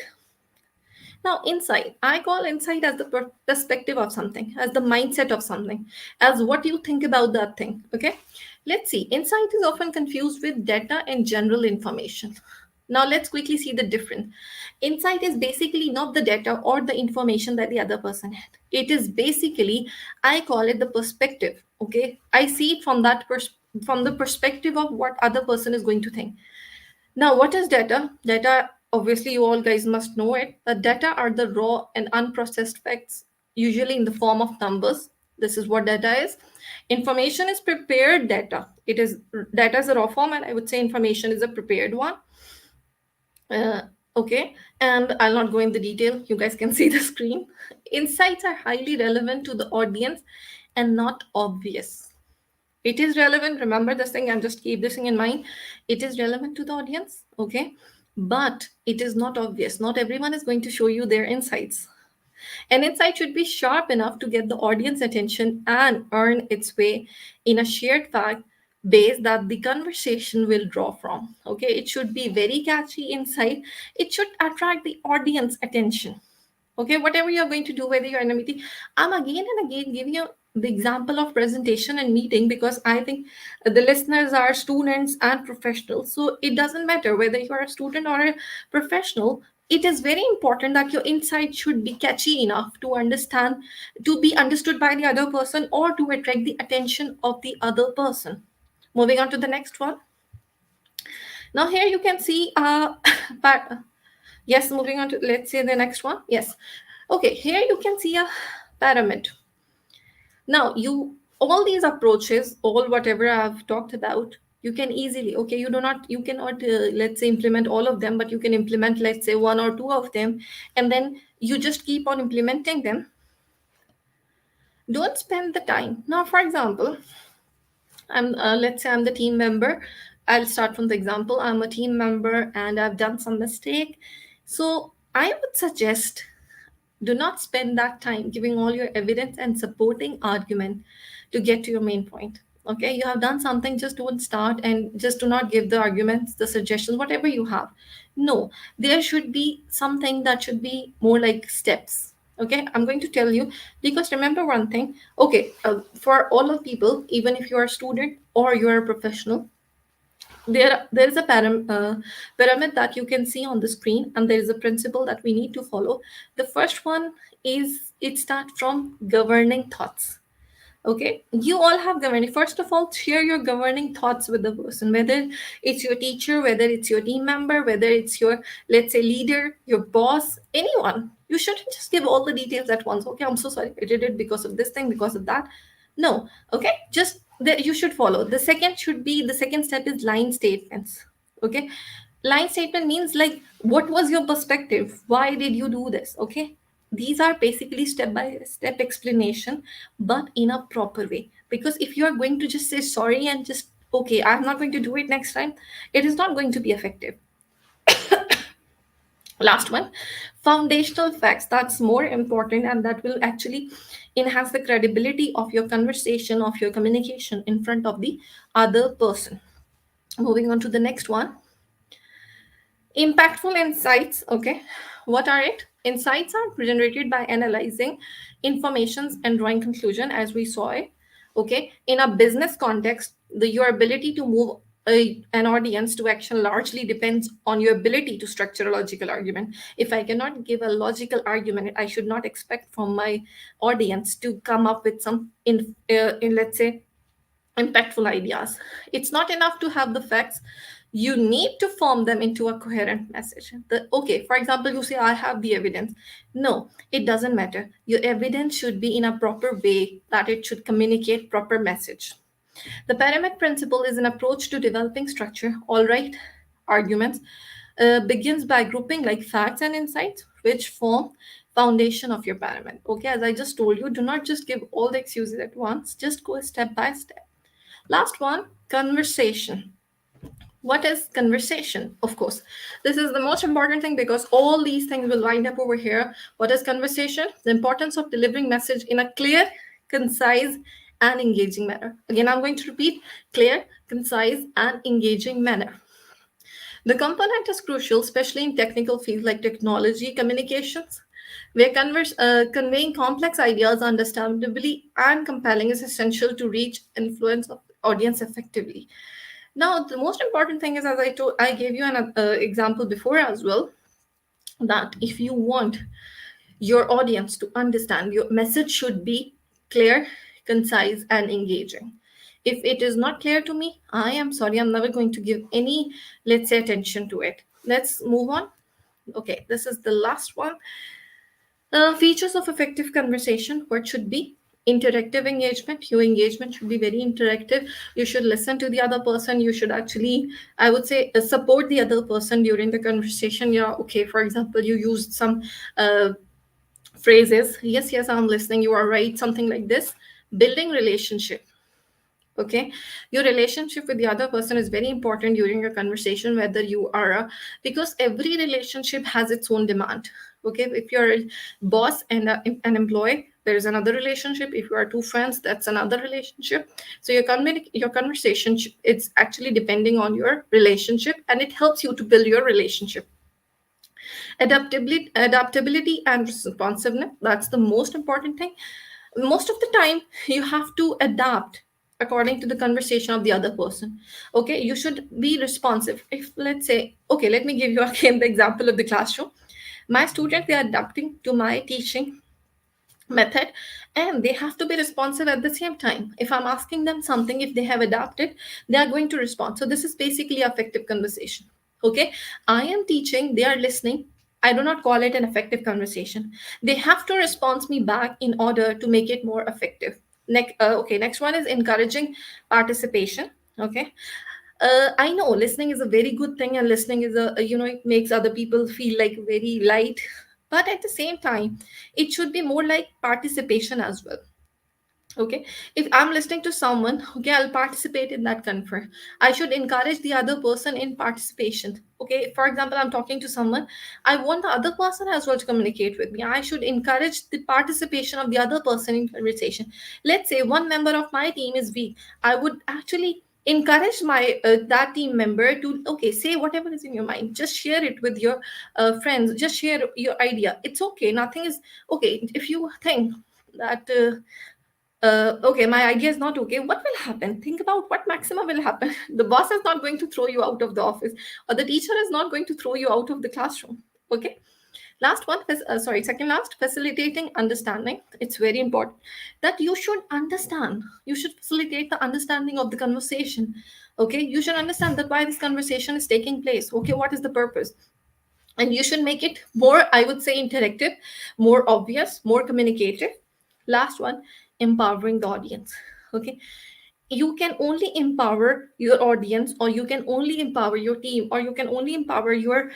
Now, insight, I call insight as the perspective of something, as the mindset of something, as what you think about that thing. Okay, let's see. Insight is often confused with data and general information. Now, let's quickly see the difference. Insight is basically not the data or the information that the other person had. It is basically, I call it the perspective. Okay, I see it from from the perspective of what other person is going to think. Now, what is data? Data obviously you all guys must know it. The data are the raw and unprocessed facts, usually in the form of numbers. This is what data is. Information is prepared data. It is data is a raw form, and I would say information is a prepared one. uh, okay, and I'll not go in the detail, you guys can see the screen. Insights are highly relevant to the audience and not obvious. It is relevant, remember this thing, and just keep this thing in mind. It is relevant to the audience, okay, but it is not obvious. Not everyone is going to show you their insights. An insight should be sharp enough to get the audience attention and earn its way in a shared fact base that the conversation will draw from. Okay, it should be very catchy insight. It should attract the audience attention. Okay, whatever you're going to do, whether you're in a meeting, I'm again and again giving you the example of presentation and meeting because I think the listeners are students and professionals, so it doesn't matter whether you are a student or a professional. It is very important that your insight should be catchy enough to understand, to be understood by the other person, or to attract the attention of the other person. Moving on to the next one. Now here you can see but yes, moving on to, let's say, the next one. Yes. Okay, here you can see a pyramid. Now, you, all these approaches, all whatever I've talked about, you can easily, okay, you cannot, let's say, implement all of them, but you can implement, let's say, one or two of them, and then you just keep on implementing them. Don't spend the time. Now, for example, let's say I'm the team member. I'll start from the example. I'm a team member and I've done some mistake. So I would suggest, do not spend that time giving all your evidence and supporting argument to get to your main point. Okay, you have done something, just don't start and just do not give the arguments, the suggestions, whatever you have. No, there should be something that should be more like steps. Okay, I'm going to tell you, because remember one thing. Okay, for all of people, even if you are a student or you are a professional, there is a pyramid that you can see on the screen, and there is a principle that we need to follow. The first one is, it starts from governing thoughts. Okay, you all have governing. First of all, share your governing thoughts with the person, whether it's your teacher, whether it's your team member, whether it's your, let's say, leader, your boss, anyone. You shouldn't just give all the details at once. Okay, I'm so sorry, I did it because of this thing, because of that. No. Okay, just that you should follow. The second should be, the second step is line statements. Okay, line statement means like, what was your perspective, why did you do this? Okay, these are basically step by step explanation, but in a proper way. Because if you are going to just say sorry and just, okay, I'm not going to do it next time, it is not going to be effective. Last one, foundational facts. That's more important, and that will actually enhance the credibility of your conversation, of your communication in front of the other person. Moving on to the next one, impactful insights. Okay, what are it? Insights are generated by analyzing informations and drawing conclusion, as we saw it. Okay, in a business context, your ability to move an audience to action largely depends on your ability to structure a logical argument. If I cannot give a logical argument, I should not expect from my audience to come up with some in let's say, impactful ideas. It's not enough to have the facts. You need to form them into a coherent message. Okay, for example, you say, I have the evidence. No, it doesn't matter. Your evidence should be in a proper way, that it should communicate proper message. The pyramid principle is an approach to developing structure. All right, arguments begins by grouping like facts and insights, which form foundation of your pyramid. Okay, as I just told you, do not just give all the excuses at once. Just go step by step. Last one, conversation. What is conversation? Of course, this is the most important thing, because all these things will wind up over here. What is conversation? The importance of delivering message in a clear, concise, and engaging manner. Again, I'm going to repeat: clear, concise, and engaging manner. The component is crucial, especially in technical fields like technology communications, where conveying complex ideas understandably and compelling is essential to reach influence of audience effectively. Now, the most important thing is, as I gave you an example before as well, that if you want your audience to understand, your message should be clear, concise, and engaging. If it is not clear to me, I am sorry, I'm never going to give any, let's say, attention to it. Let's move on. Okay, this is the last one. Features of effective conversation. What should be? Interactive engagement. Your engagement should be very interactive. You should listen to the other person. You should actually, I would say, support the other person during the conversation. Yeah, okay, for example, you used some uh, phrases. Yes, yes, I'm listening. You are right. Something like this. Building relationship. Okay, your relationship with the other person is very important during your conversation, whether you are a, because every relationship has its own demand. Okay, if you're a boss and an employee, there's another relationship. If you are two friends, that's another relationship. So your conversation it's actually depending on your relationship, and it helps you to build your relationship. Adaptability and responsiveness, that's the most important thing. Most of the time you have to adapt according to the conversation of the other person. Okay, you should be responsive. If, let's say, okay, let me give you again the example of the classroom. My students, they are adapting to my teaching method, and they have to be responsive at the same time. If I'm asking them something, if they have adapted, they are going to respond. So this is basically effective conversation. Okay, I am teaching, they are listening. I do not call it an effective conversation. They have to respond me back in order to make it more effective. Next one is encouraging participation. Okay, I know listening is a very good thing, and listening is it makes other people feel like very light. But at the same time, it should be more like participation as well. Okay, if I'm listening to someone, okay, I'll participate in that confer. I should encourage the other person in participation. Okay, for example, I'm talking to someone, I want the other person as well to communicate with me. I should encourage the participation of the other person in conversation. Let's say one member of my team is weak, I would actually encourage my that team member to, okay, say whatever is in your mind, just share it with your friends, just share your idea. It's okay, nothing is okay. If you think that okay, my idea is not okay, what will happen? Think about what maximum will happen. The boss is not going to throw you out of the office, or the teacher is not going to throw you out of the classroom. Okay, last one, second last, facilitating understanding. It's very important that you should understand, you should facilitate the understanding of the conversation. Okay, you should understand that why this conversation is taking place. Okay, what is the purpose? And you should make it more, I would say, interactive, more obvious, more communicative. Last one, empowering the audience. Okay, you can only empower your audience, or you can only empower your team, or you can only empower your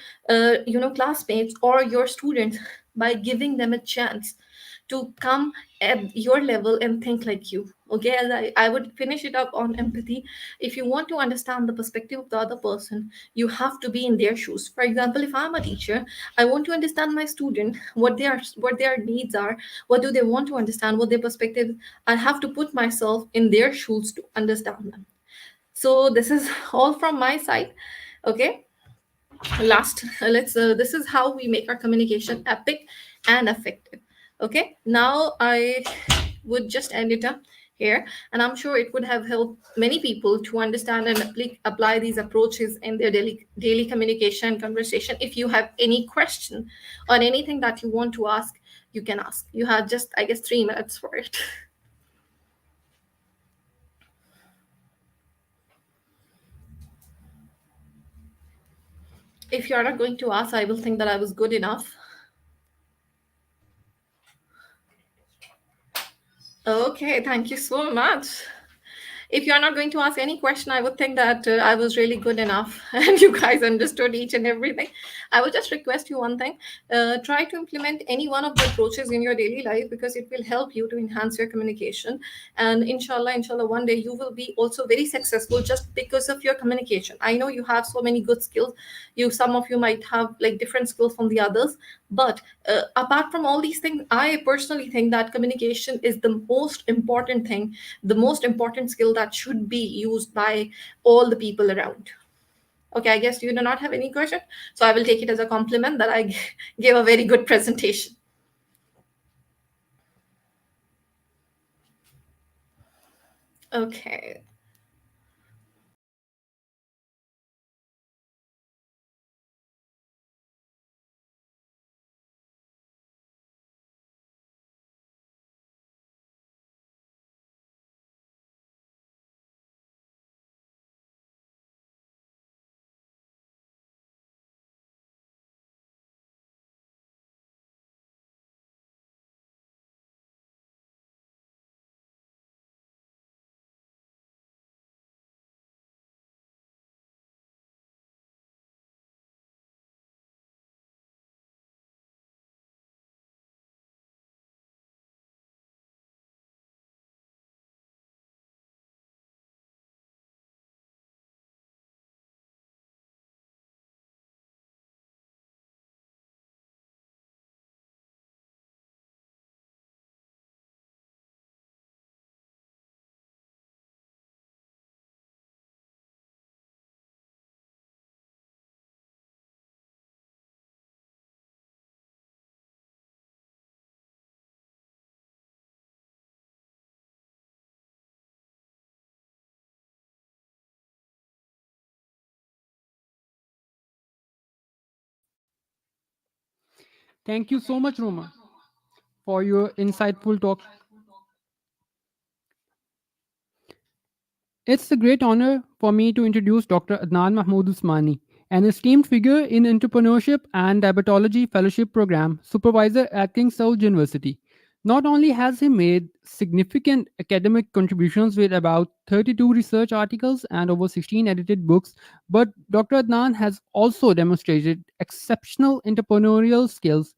classmates or your students by giving them a chance to come at your level and think like you. Okay, as I would finish it up on empathy. If you want to understand the perspective of the other person, you have to be in their shoes. For example, if I'm a teacher, I want to understand my student, what their needs are, what do they want to understand, what their perspective. I have to put myself in their shoes to understand them. So this is all from my side. Okay, last let's this is how we make our communication epic and effective. Okay, now I would just end it up here, and I'm sure it would have helped many people to understand and apply these approaches in their daily communication and conversation. If you have any question or anything that you want to ask, you can ask. You have just, I guess, 3 minutes for it. If you're not going to ask, I will think that I was good enough. Okay, thank you so much. If you're not going to ask any question, I would think that I was really good enough and you guys understood each and everything. I would just request you one thing. Try to implement any one of the approaches in your daily life, because it will help you to enhance your communication. And inshallah, one day you will be also very successful just because of your communication. I know you have so many good skills. Some of you might have like different skills from the others, but apart from all these things, I personally think that communication is the most important thing, the most important skill that should be used by all the people around. Okay, I guess you do not have any question, so I will take it as a compliment that I gave a very good presentation. Okay. Thank you so much, Roma, for your insightful talk. It's a great honor for me to introduce Dr. Adnan Mahmood Usmani, an esteemed figure in entrepreneurship and diabetology fellowship program, supervisor at King Saud University. Not only has he made significant academic contributions with about 32 research articles and over 16 edited books, but Dr. Adnan has also demonstrated exceptional entrepreneurial skills.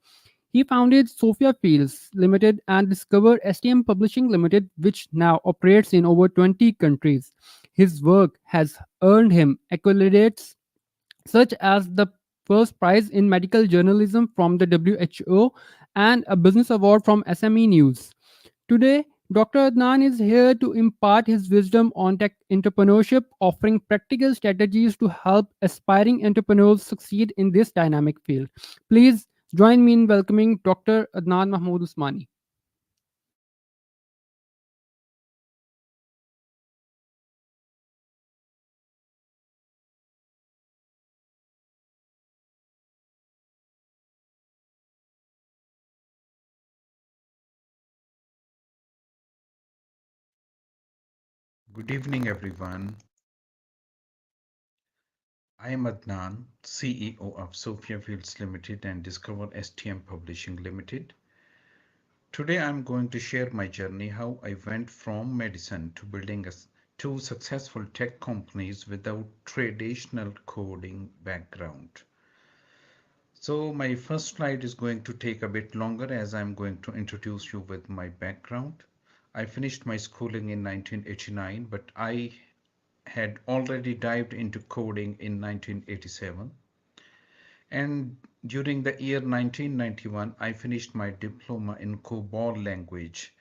He founded Sophia Fields Limited and discovered STM Publishing Limited, which now operates in over 20 countries. His work has earned him accolades such as the first prize in medical journalism from the WHO and a business award from SME News. Today, Dr. Adnan is here to impart his wisdom on tech entrepreneurship, offering practical strategies to help aspiring entrepreneurs succeed in this dynamic field. Please join me in welcoming Dr. Adnan Mahmood Usmani. Good evening, everyone. I am Adnan, CEO of Sophia Fields Limited and Discover STM Publishing Limited. Today, I'm going to share my journey how I went from medicine to building two successful tech companies without traditional coding background. So my first slide is going to take a bit longer as I'm going to introduce you with my background. I finished my schooling in 1989, but I had already dived into coding in 1987. And during the year 1991, I finished my diploma in COBOL language.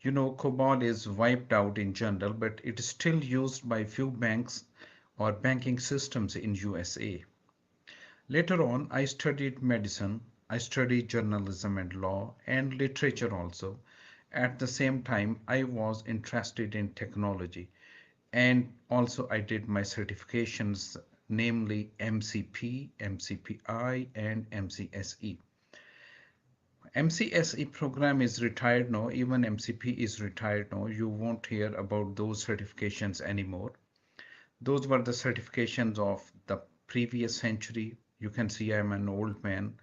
You know, COBOL is wiped out in general, but it is still used by few banks or banking systems in USA. Later on, I studied medicine, I studied journalism and law and literature also. At the same time, I was interested in technology, and also I did my certifications, namely MCP, MCPI, and MCSE. MCSE program is retired now, even MCP is retired now. You won't hear about those certifications anymore. Those were the certifications of the previous century. You can see I'm an old man.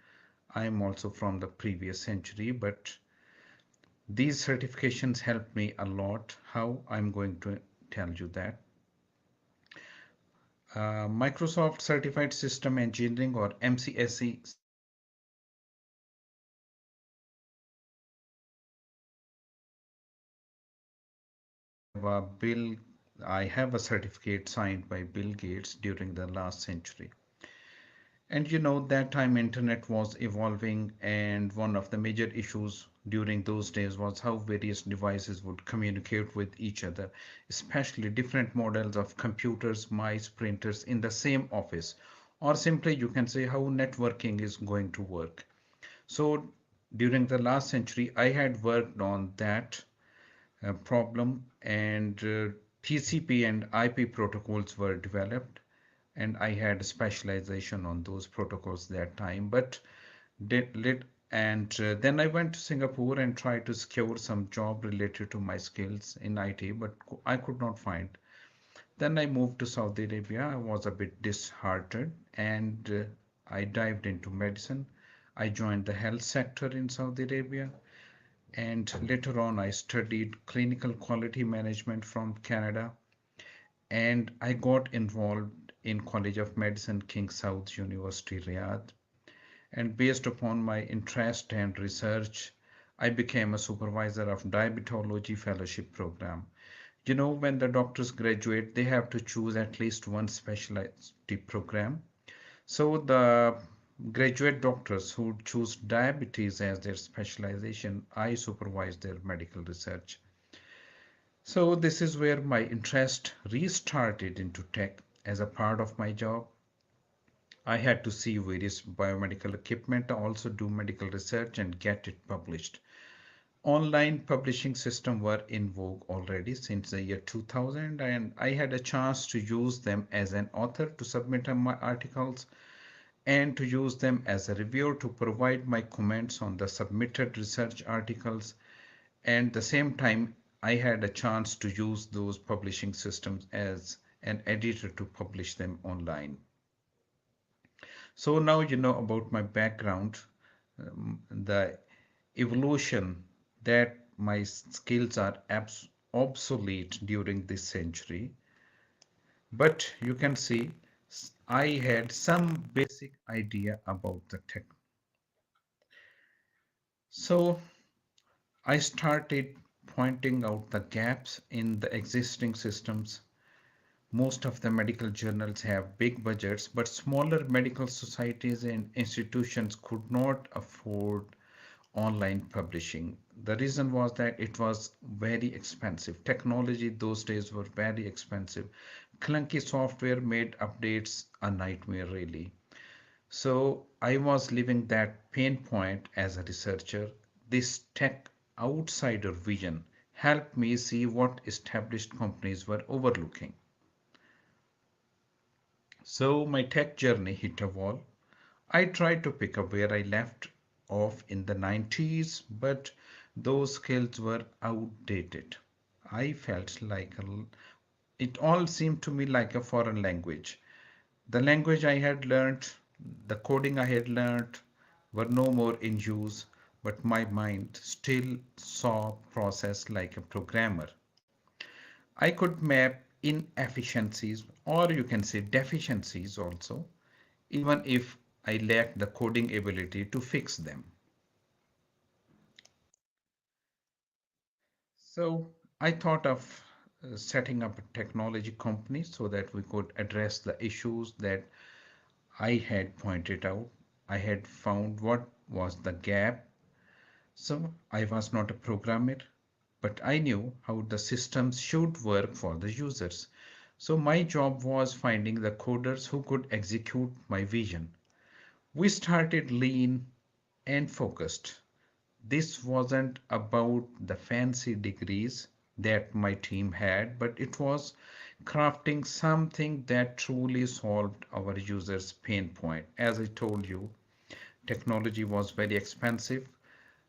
I am also from the previous century, but these certifications helped me a lot. How? I'm going to tell you that. Microsoft Certified System Engineering, or MCSE certification, is I have a bill I have a certificate signed by Bill Gates during the last century. And you know, that time internet was evolving, and one of the major issues during those days was how various devices would communicate with each other, especially different models of computers, mice, printers in the same office. Or simply you can say how networking is going to work. So during the last century, I had worked on that problem, and TCP and IP protocols were developed, and I had specialization on those protocols that time. But did lit and then I went to Singapore and tried to secure some job related to my skills in IT, but I could not find. Then I moved to Saudi Arabia. I was a bit disheartened, and I dived into medicine. I joined the health sector in Saudi Arabia, and later on I studied clinical quality management from Canada, and I got involved in College of Medicine, King Saud University, Riyadh. And based upon my interest and research, I became a supervisor of diabetology fellowship program. You know, when the doctors graduate, they have to choose at least one specialty program. So the graduate doctors who choose diabetes as their specialization, I supervise their medical research. So this is where my interest restarted into tech. As a part of my job, I had to see various biomedical equipment, also do medical research and get it published. Online publishing systems were in vogue already since the year 2000, and I had a chance to use them as an author to submit my articles. and to use them as a reviewer to provide my comments on the submitted research articles. And at the same time, I had a chance to use those publishing systems as an editor to publish them online. So now you know about my background, the evolution that my skills are obsolete during this century. But you can see I had some basic idea about the tech. So I started pointing out the gaps in the existing systems. Most of the medical journals have big budgets, but smaller medical societies and institutions could not afford online publishing. The reason was that it was very expensive. Technology those days were very expensive. Clunky software made updates a nightmare, really. So I was living that pain point as a researcher. This tech outsider vision helped me see what established companies were overlooking. So my tech journey hit a wall. I tried to pick up where I left off in the 90s, but those skills were outdated. I felt like it all seemed to me like a foreign language. The language I had learned, the coding I had learned were no more in use, but my mind still saw process like a programmer. I could map inefficiencies, or you can say deficiencies also, even if I lacked the coding ability to fix them. So I thought of setting up a technology company so that we could address the issues that I had pointed out. I had found what was the gap. So I was not a programmer, but I knew how the systems should work for the users. So my job was finding the coders who could execute my vision. We started lean and focused. This wasn't about the fancy degrees that my team had, but it was crafting something that truly solved our users' pain point. As I told you, technology was very expensive.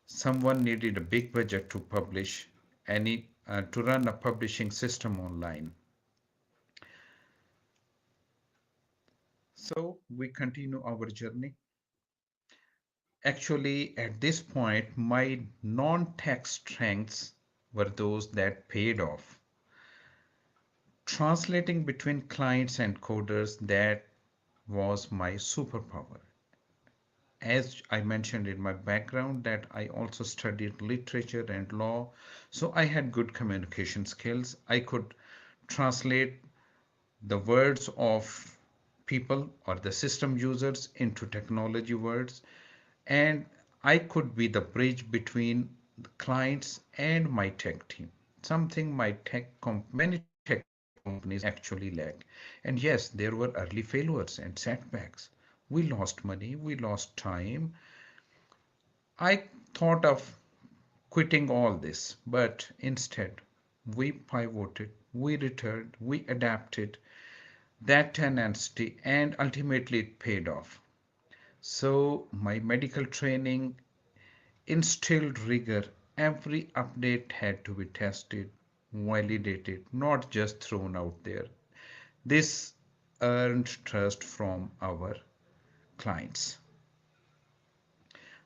Someone needed a big budget to publish any to run a publishing system online. So we continue our journey. Actually, at this point, my non-tech strengths were those that paid off. Translating between clients and coders, that was my superpower. As I mentioned in my background, that I also studied literature and law, so I had good communication skills. I could translate the words of people or the system users into technology words, and I could be the bridge between the clients and my tech team, something many tech companies actually lack. And yes, there were early failures and setbacks. We lost money, we lost time. I thought of quitting all this, but instead we pivoted, we returned, we adapted that tenacity, and ultimately it paid off. So my medical training instilled rigor. Every update had to be tested, validated, not just thrown out there. This earned trust from our clients.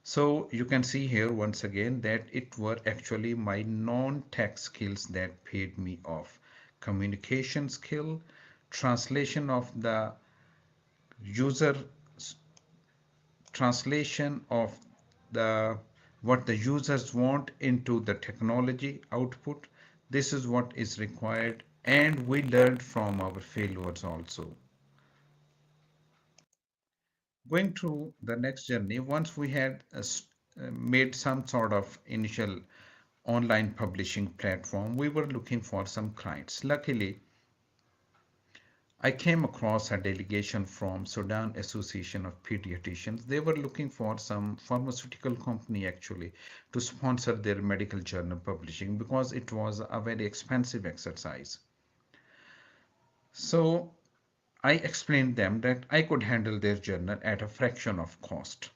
So you can see here once again that it were actually my non-tech skills that paid me off. Communication skill, translation of the user translation of the what the users want into the technology output. This is what is required, and we learned from our failures also. Going through the next journey, once we had made some sort of initial online publishing platform, we were looking for some clients. Luckily, I came across a delegation from Sudan Association of Pediatricians. They were looking for some pharmaceutical company actually to sponsor their medical journal publishing because it was a very expensive exercise. So I explained them that I could handle their journal at a fraction of cost.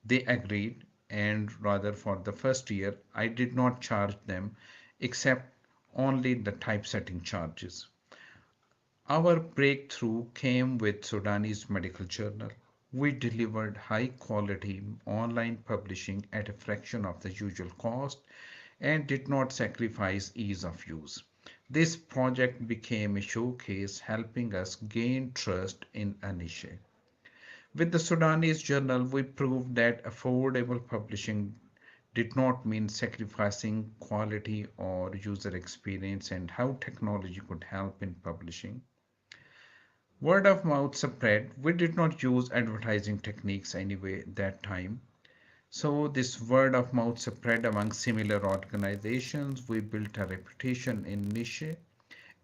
They agreed, and rather for the first year, I did not charge them except only the typesetting charges. Our breakthrough came with Sudanese Medical Journal. We delivered high quality online publishing at a fraction of the usual cost and did not sacrifice ease of use. This project became a showcase helping us gain trust in a niche. With the Sudanese Journal, we proved that affordable publishing did not mean sacrificing quality or user experience and how technology could help in publishing. Word of mouth spread. We did not use advertising techniques anyway that time. So this word of mouth spread among similar organizations. We built a reputation in niche,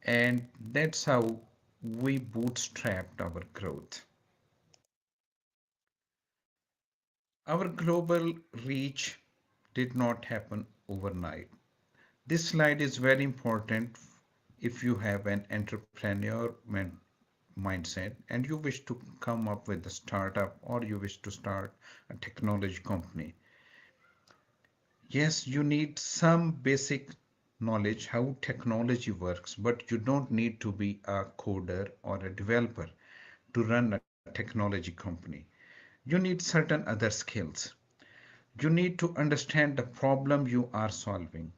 and that's how we bootstrapped our growth. Our global reach did not happen overnight. This slide is very important if you have an entrepreneur mindset and you wish to come up with a startup or you wish to start a technology company. Yes, you need some basic knowledge how technology works, but you don't need to be a coder or a developer to run a technology company. You need certain other skills. You need to understand the problem you are solving.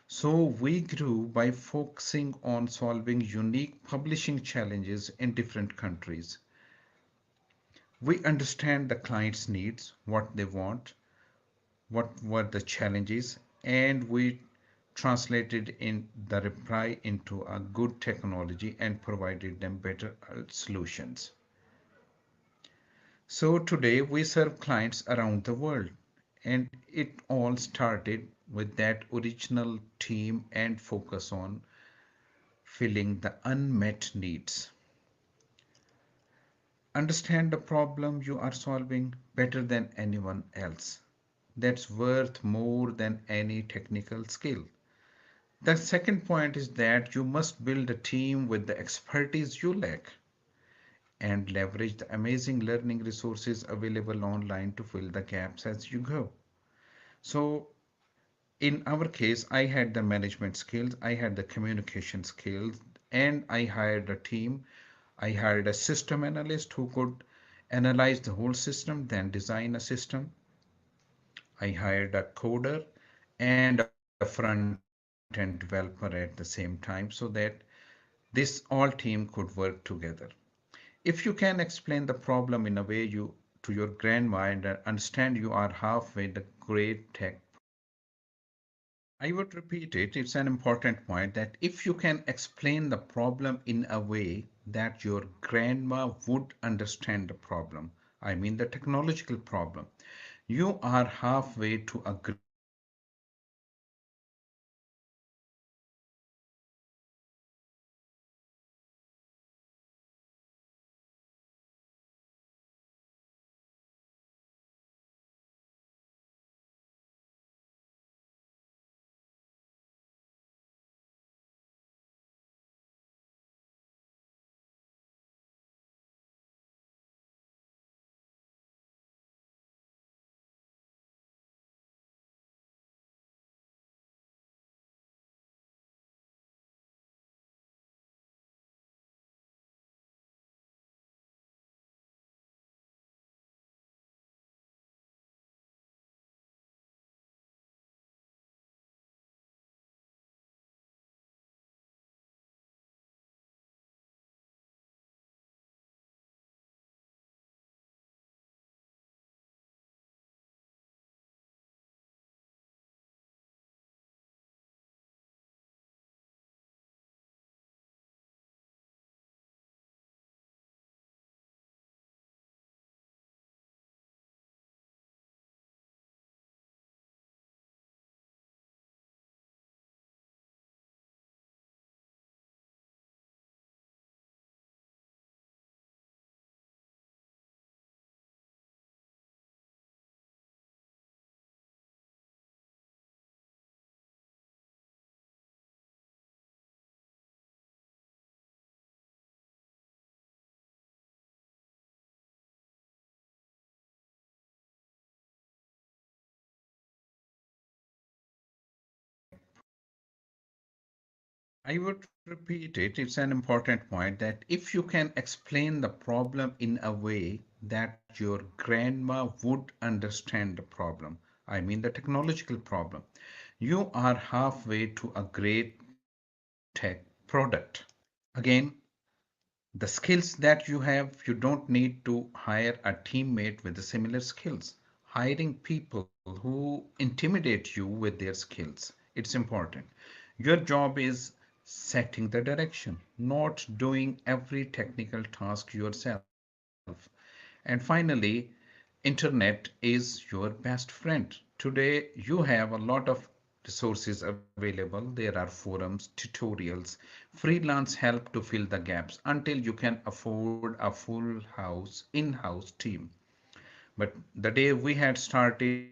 So we grew by focusing on solving unique publishing challenges in different countries. We understand the client's needs, what they want, what were the challenges, and we translated in the reply into a good technology and provided them better solutions. So today we serve clients around the world, and it all started with that original team and focus on filling the unmet needs. Understand the problem you are solving better than anyone else. That's worth more than any technical skill. The second point is that you must build a team with the expertise you lack and leverage the amazing learning resources available online to fill the gaps as you go. So, in our case, I had the management skills, I had the communication skills, and I hired a team. I hired a system analyst who could analyze the whole system, then design a system. I hired a coder and a front-end developer at the same time so that this all team could work together. If you can explain the problem in a way you to your grandma and understand you are halfway the great tech project. I would repeat it, it's an important point that if you can explain the problem in a way that your grandma would understand the problem, I mean the technological problem, you are halfway to a great tech project. So this I would repeat it. It's an important point that if you can explain the problem in a way that your grandma would understand the problem, I mean the technological problem, you are halfway to a great tech product. Again, the skills that you have, you don't need to hire a teammate with the similar skills. Hiring people who intimidate you with their skills, it's important. Your job is setting the direction, not doing every technical task yourself. And finally, internet is your best friend. Today you have a lot of resources available. There are forums, tutorials, freelance help to fill the gaps until you can afford a full house in-house team. But the day we had started,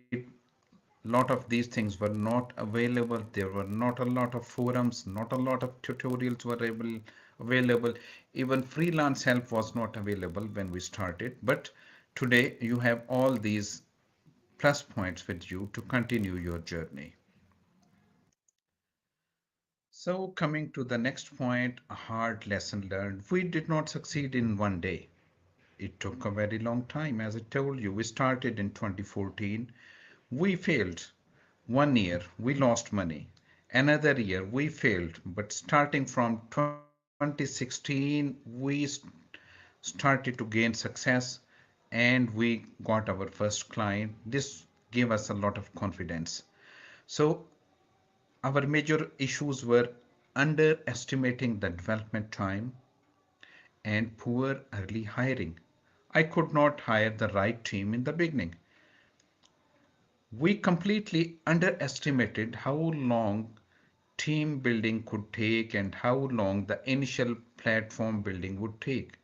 lot of these things were not available. There were not a lot of forums, not a lot of tutorials were available. Even freelance help was not available when we started. But today you have all these plus points with you to continue your journey. So coming to the next point, a hard lesson learned. We did not succeed in one day. It took a very long time. As I told you, we started in 2014. We failed. One year, we lost money. Another year, we failed. But starting from 2016, we started to gain success and we got our first client. This gave us a lot of confidence. So our major issues were underestimating the development time and poor early hiring. I could not hire the right team in the beginning. We completely underestimated how long team building could take and how long the initial platform building would take.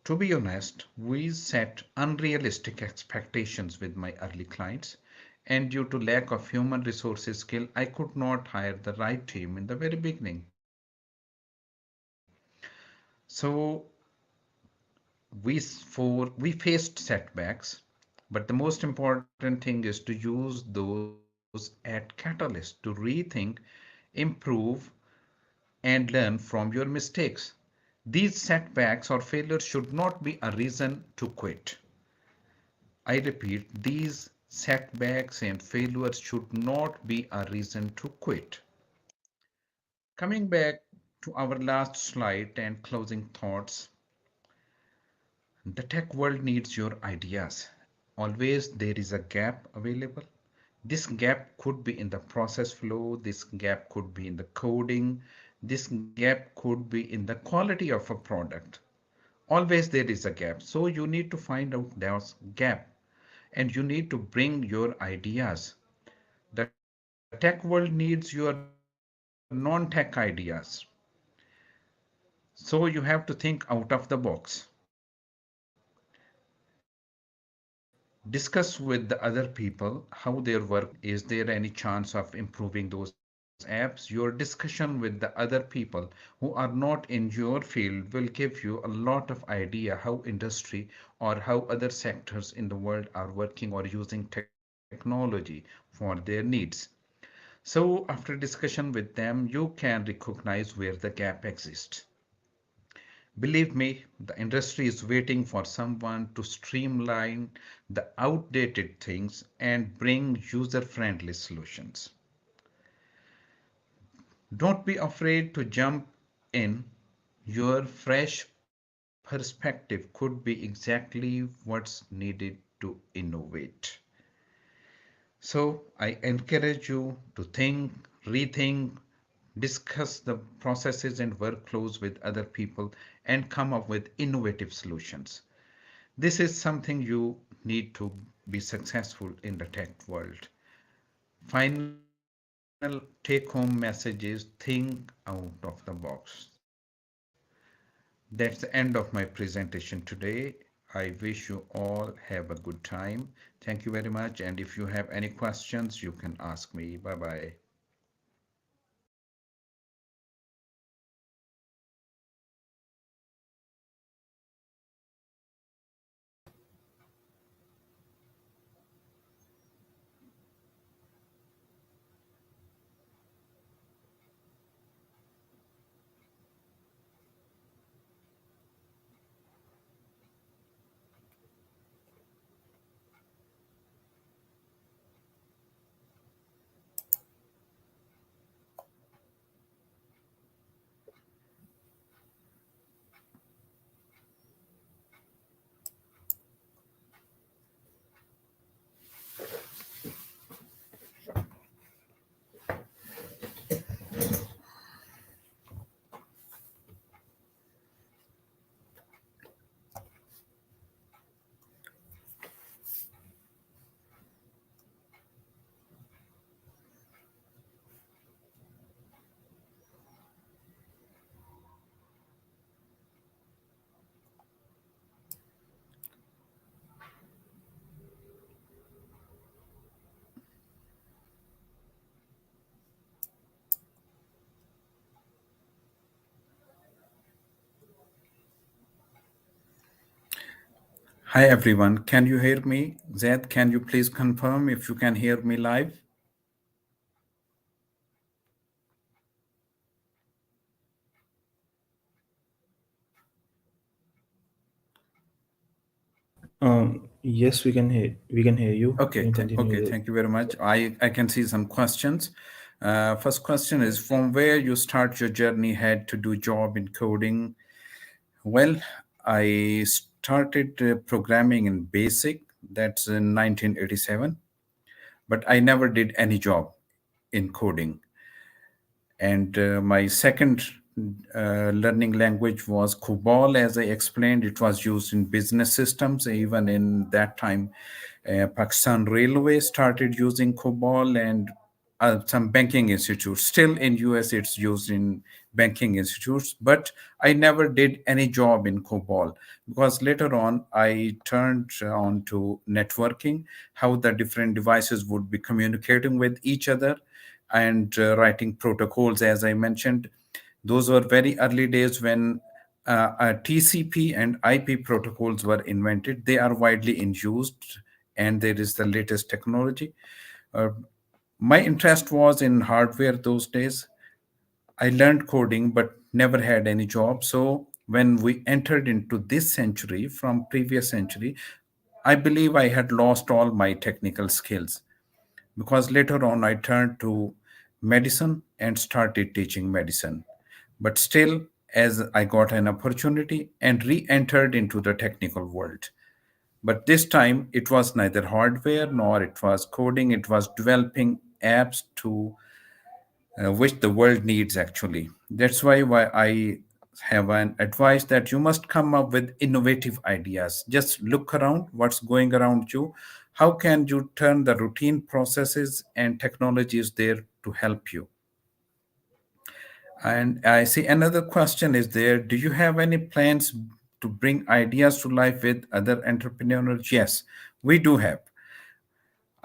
To be honest, we set unrealistic expectations with my early clients, and due to lack of human resources skill, I could not hire the right team in the very beginning. So we faced setbacks, but the most important thing is to use those at catalyst to rethink, improve, and learn from your mistakes. These setbacks or failures should not be a reason to quit. I repeat, these setbacks and failures should not be a reason to quit. Coming back to our last slide and closing thoughts, the tech world needs your ideas. Always there is a gap available. This gap could be in the process flow, this gap could be in the coding, this gap could be in the quality of a product. Always there is a gap. So you need to find out that gap and you need to bring your ideas. The tech world needs your non-tech ideas. So you have to think out of the box. Discuss with the other people how their work is. Is there any chance of improving those apps? Your discussion with the other people who are not in your field will give you a lot of idea how industry or how other sectors in the world are working or using technology for their needs. So after discussion with them, you can recognize where the gap exists. Believe me, the industry is waiting for someone to streamline the outdated things and bring user-friendly solutions. Don't be afraid to jump in. Your fresh perspective could be exactly what's needed to innovate. So I encourage you to think, rethink, discuss the processes and workflows with other people and come up with innovative solutions. This is something you need to be successful in the tech world. Final take home message is think out of the box. That's the end of my presentation today. I wish you all have a good time. Thank you very much. And if you have any questions, you can ask me. Bye bye. Hi everyone, can you hear me? Zed, can you please confirm if you can hear me live? Yes, we can hear you. You Okay, can continue okay, with it. thank you very much. I can see some questions. First question is from where you start your journey had to do job in coding. Well, I started programming in BASIC, that's in 1987, but I never did any job in coding. And my second learning language was COBOL. As I explained, it was used in business systems. Even in that time, Pakistan Railway started using COBOL, and some banking institutes. Still in US, it's used in banking institutes. But I never did any job in COBOL because later on I turned on to networking, how the different devices would be communicating with each other and writing protocols. As I mentioned, those were very early days when TCP and IP protocols were invented. They are widely in use, and there is the latest technology. Uh, my interest was in hardware those days. I learned coding but never had any job. So when we entered into this century from previous century, I believe I had lost all my technical skills because later on I turned to medicine and started teaching medicine. But still, as I got an opportunity and re entered into the technical world. But this time it was neither hardware nor it was coding, it was developing apps to which the world needs actually. That's why I have an advice that you must come up with innovative ideas. Just look around what's going around you. How can you turn the routine processes and technologies there to help you? And I see another question is there. Do you have any plans to bring ideas to life with other entrepreneurs? Yes, we do have.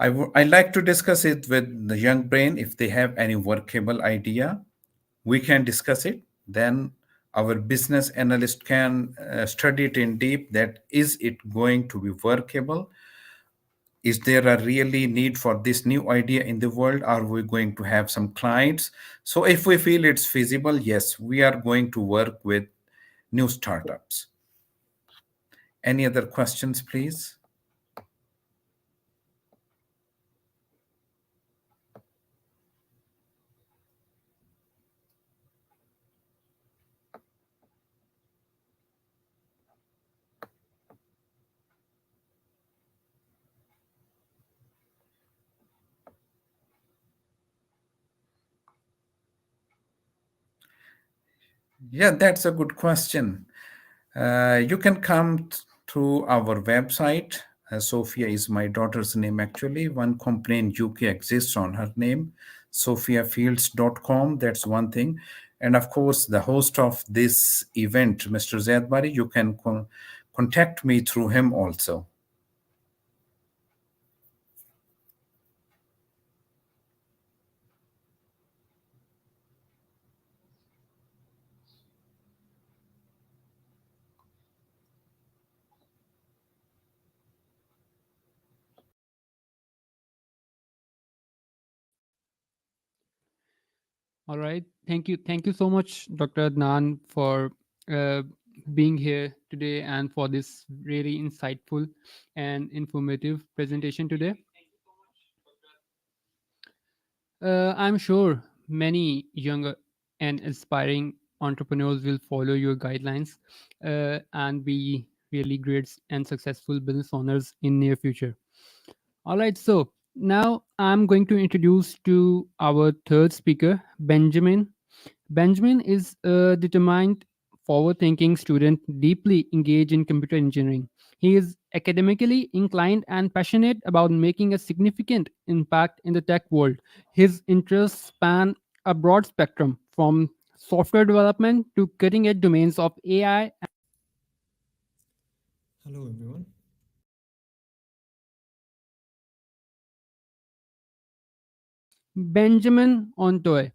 I like to discuss it with the young brain. If they have any workable idea, we can discuss it. Then our business analyst can study it in deep. That is it going to be workable? Is there a really need for this new idea in the world? Are we going to have some clients? So if we feel it's feasible, yes, we are going to work with new startups. Any other questions, please? Yeah, that's a good question. You can come through our website. Sophia is my daughter's name, actually. One company in UK exists on her name, sophiafields.com. That's one thing. And of course, the host of this event, Mr. Zaidbari, you can contact me through him also. All right. Thank you. Thank you so much, Dr. Adnan, for uh, being here today and for this really insightful and informative presentation today. I'm sure many younger and aspiring entrepreneurs will follow your guidelines and be really great and successful business owners in near future. All right, so now I'm going to introduce to our third speaker, Benjamin. Benjamin is a determined, forward thinking student deeply engaged in computer engineering. He is academically inclined and passionate about making a significant impact in the tech world. His interests span a broad spectrum from software development to cutting edge domains of AI. Hello everyone. Benjamin Ontoy.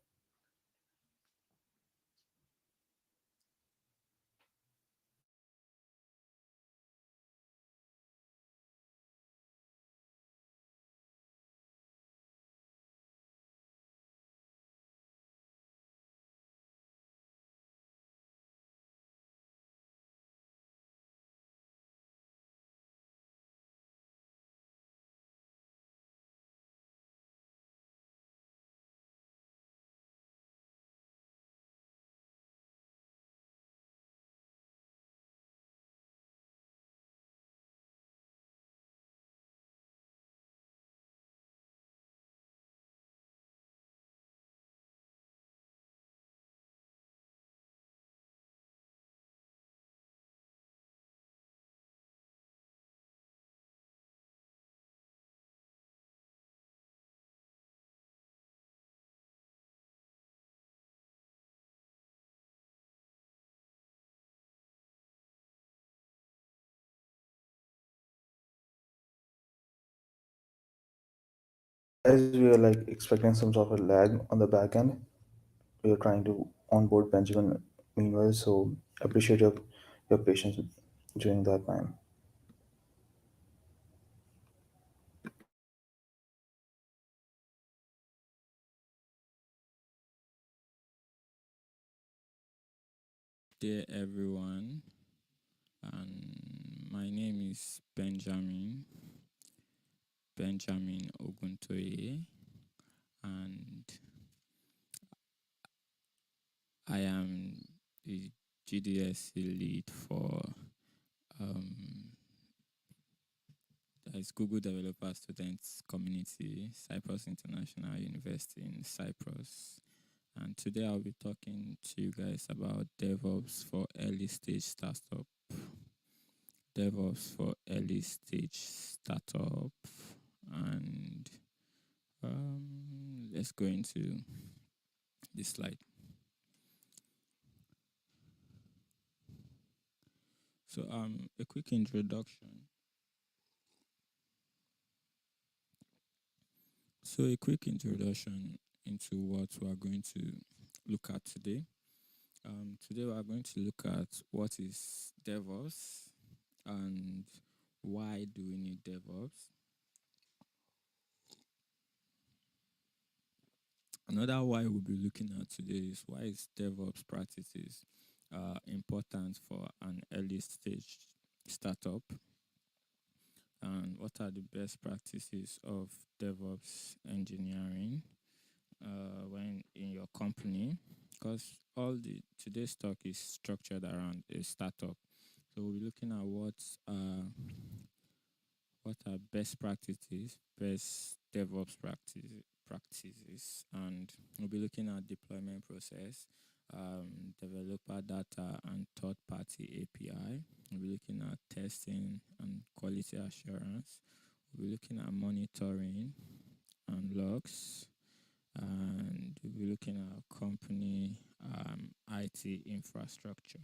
As we are like expecting some sort of a lag on the back end, we are trying to onboard Benjamin meanwhile, so appreciate your patience during that time. Dear everyone, and my name is Benjamin Oguntoye, and I am the GDSC lead for um, it's Google Developer Students Community, Cyprus International University in Cyprus. And today I'll be talking to you guys about DevOps for early stage startup. DevOps for early stage startup. And let's go into this slide. So a quick introduction. So a quick introduction into what we are going to look at today. Today we are going to look at what is DevOps and why do we need DevOps. Another why we'll be looking at today is why is DevOps practices important for an early stage startup, and what are the best practices of DevOps engineering when in your company, because all the today's talk is structured around a startup. So we'll be looking at what are best practices, best DevOps practices, and we'll be looking at deployment process, developer data, and third-party API. We'll be looking at testing and quality assurance. We'll be looking at monitoring and logs, and we'll be looking at company IT infrastructure.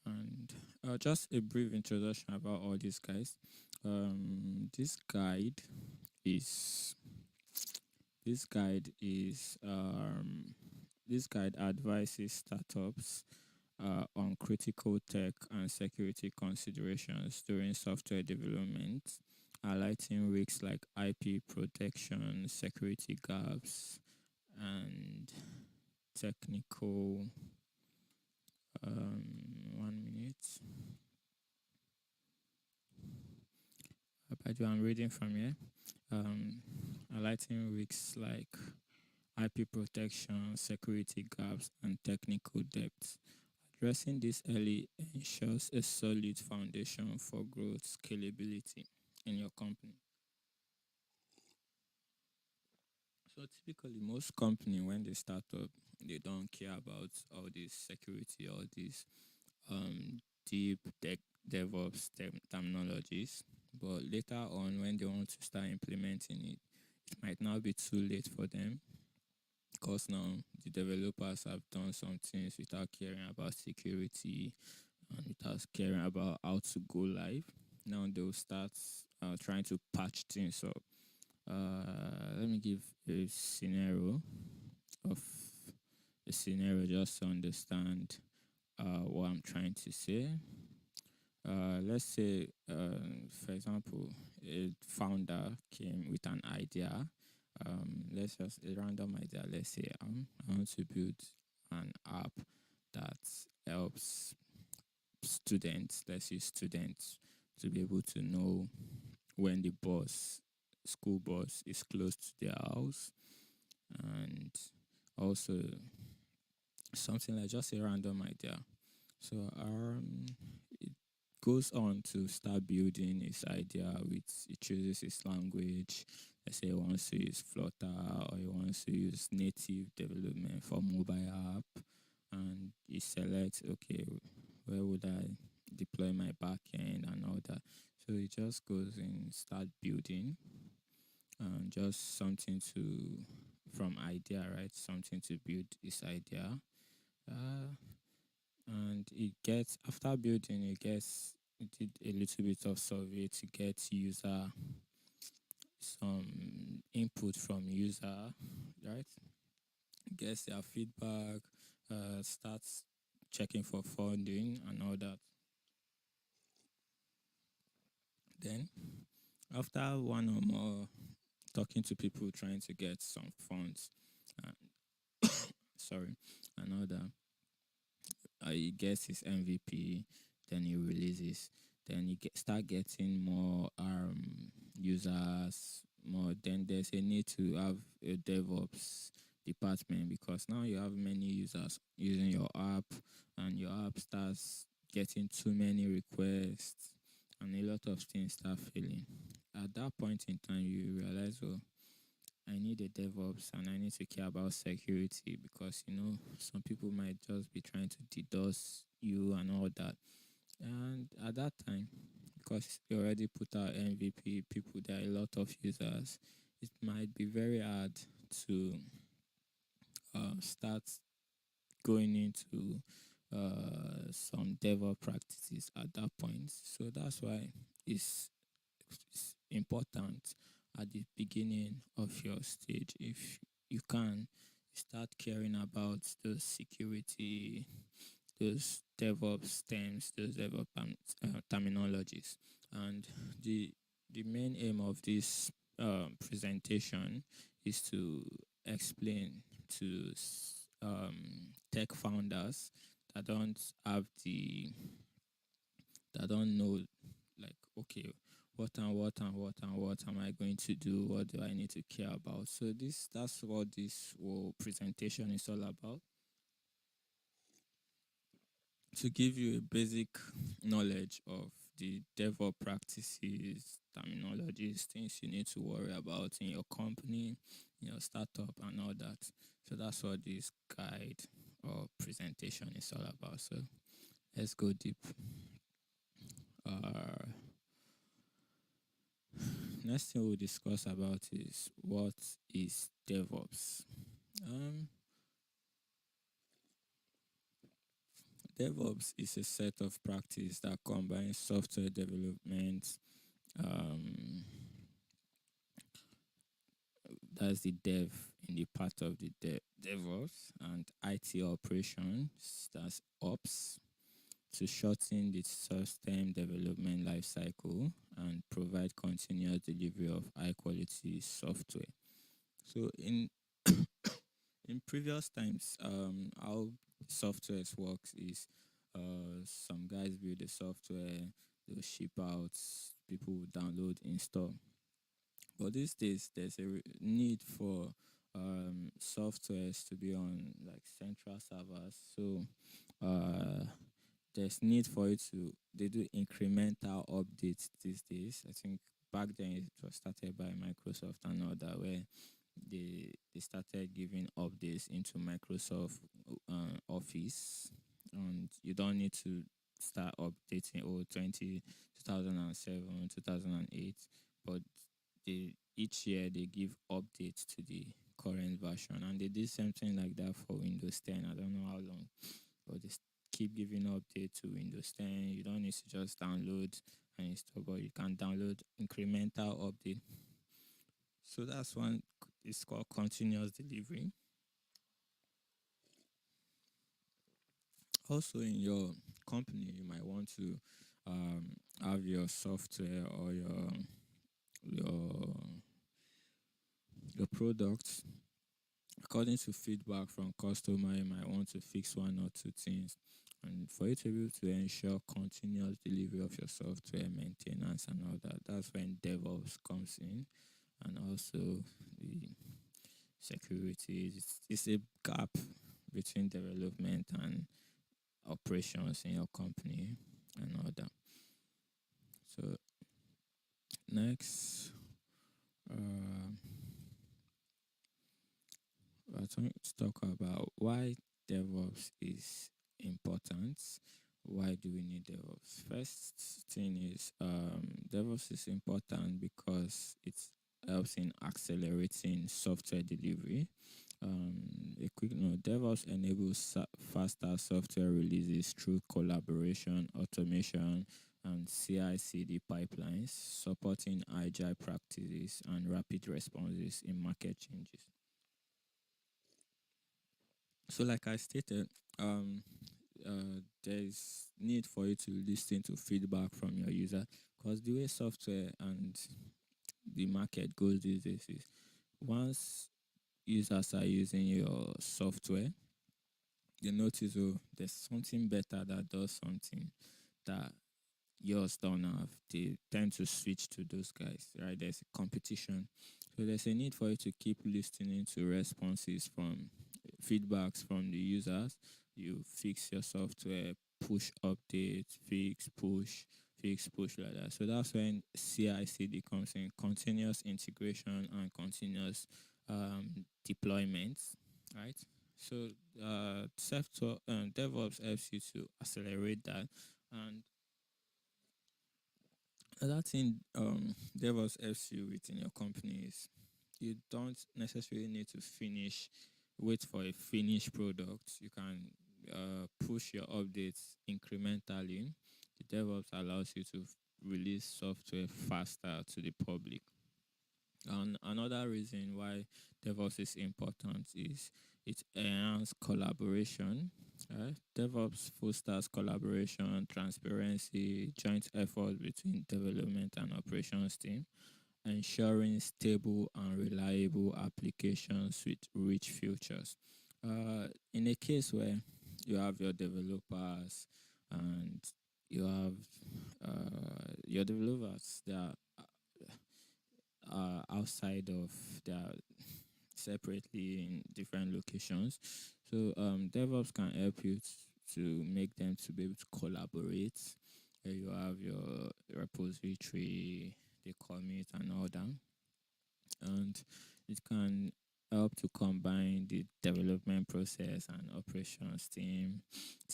And just a brief introduction about all these guys. Um, this guide is this guide is this guide advises startups on critical tech and security considerations during software development, highlighting risks like IP protection, security gaps, and technical. 1 minute. By the way, I'm reading from here. Um, Highlighting risks like IP protection, security gaps, and technical depth. Addressing this early ensures a solid foundation for growth scalability in your company. So typically, most company when they start up, they don't care about all this security, all these um, deep tech DevOps terminologies. But later on, when they want to start implementing it, it might now be too late for them, because now the developers have done some things without caring about security and without caring about how to go live. Now they'll start trying to patch things up. Let me give of a scenario just to understand what I'm trying to say. Let's say, for example, a founder came with an idea. Let's just a random idea. Let's say I want to build an app that helps students, let's say students, to be able to know when the school bus is close to their house, and also something like just a random idea. So it goes on to start building his idea with he chooses his language. Let's say he wants to use Flutter, or he wants to use native development for mobile app, and he selects, okay, where would I deploy my backend and all that. So he just goes and start building, just something to from idea, right? Something to build this idea. Uh, and it gets after building, it did a little bit of survey to get some input from user, right? Gets their feedback, starts checking for funding and all that. Then, after one or more talking to people trying to get some funds, sorry, and all that, he gets his MVP, then he releases, then start getting more users, more. Then there's a need to have a DevOps department because now you have many users using your app, and your app starts getting too many requests, and a lot of things start failing. At that point in time, you realize, oh, I need a DevOps and I need to care about security because some people might just be trying to DDoS you and all that. And at that time, because you already put out MVP, people, there are a lot of users, it might be very hard to start going into some DevOps practices at that point. So that's why it's it's important at the beginning of your stage. If you can start caring about those security, those DevOps terms, those DevOps terminologies, and the the main aim of this presentation is to explain to tech founders that don't have the that don't know, like, okay, what am I going to do, what do I need to care about. So that's what this whole presentation is all about, to give you a basic knowledge of the DevOps practices, terminologies, things you need to worry about in your company, in your startup, and all that. So that's what this guide or presentation is all about. So let's go deep. Uh, Next thing we'll discuss about is what is DevOps. Um, DevOps is a set of practice that combines software development, um, that's the dev in the part of the DevOps, and IT operations, that's Ops, to shorten the system development lifecycle and provide continuous delivery of high quality software. So in previous times, how softwares works is some guys build the software, they'll ship out, people will download, install. But these days, there's a need for softwares to be on like central servers. So uh, there's need for it to they do incremental updates these days. I think back then it was started by Microsoft and all that, where they started giving updates into Microsoft Office, and you don't need to start updating 2007, 2008, but each year they give updates to the current version, and they did something like that for Windows 10. I don't know how long, but they keep giving update to Windows 10. You don't need to just download and install, but you can download incremental update. So that's one. It's called continuous delivery. Also, in your company, you might want to have your software or your your products. According to feedback from customer, you might want to fix one or two things, and for you to be able to ensure continuous delivery of your software, maintenance, and all that. That's when DevOps comes in, and also the security. It's a gap between development and operations in your company and all that. So next, uh, we're going to talk about why DevOps is important. Why do we need DevOps? First thing is DevOps is important because it helps in accelerating software delivery. A quick note: DevOps enables faster software releases through collaboration, automation, and CI/CD pipelines, supporting agile practices and rapid responses in market changes. So, like I stated, there's need for you to listen to feedback from your user, because the way software and the market goes these days is, once users are using your software, you notice, oh, there's something better that does something that yours don't have, they tend to switch to those guys, right? There's a competition. So there's a need for you to keep listening to responses from feedbacks from the users. You fix your software, push updates, fix, push, like that. So that's when CI/CD comes in, continuous integration and continuous deployments, right? So DevOps helps you to accelerate that. And another thing DevOps helps you with in your company is, you don't necessarily need to wait for a finished product. You can push your updates incrementally. The DevOps allows you to release software faster to the public. And another reason why DevOps is important is it enhances collaboration. DevOps fosters collaboration, transparency, joint effort between development and operations team, ensuring stable and reliable applications with rich features. In a case where you have your developers and you have your developers that are outside of their separately in different locations. So DevOps can help you to make them to be able to collaborate. You have your repository, the commit and all that, and it can help to combine the development process and operations team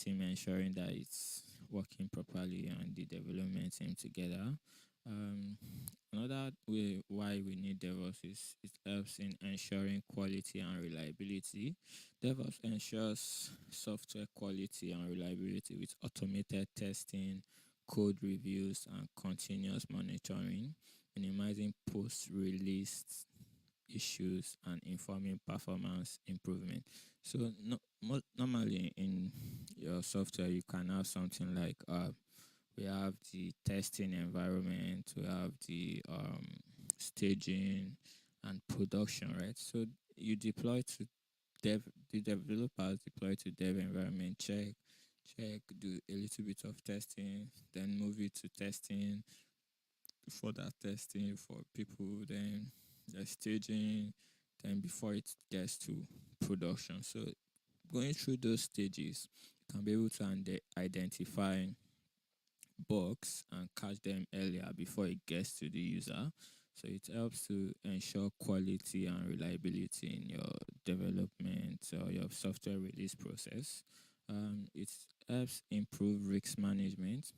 ensuring that it's working properly and the development team together. um, Another way why we need DevOps is it helps in ensuring quality and reliability. DevOps ensures software quality and reliability with automated testing, code reviews, and continuous monitoring, minimizing post-release issues and informing performance improvement. So normally in your software, you can have something like we have the testing environment, we have the staging and production, right? So you deploy to the developers deploy to dev environment, do a little bit of testing, then move it to testing, further testing for people, then the staging, then before it gets to production. So going through those stages, you can be able to identify bugs and catch them earlier before it gets to the user. So it helps to ensure quality and reliability in your development or your software release process. It helps improve risk management.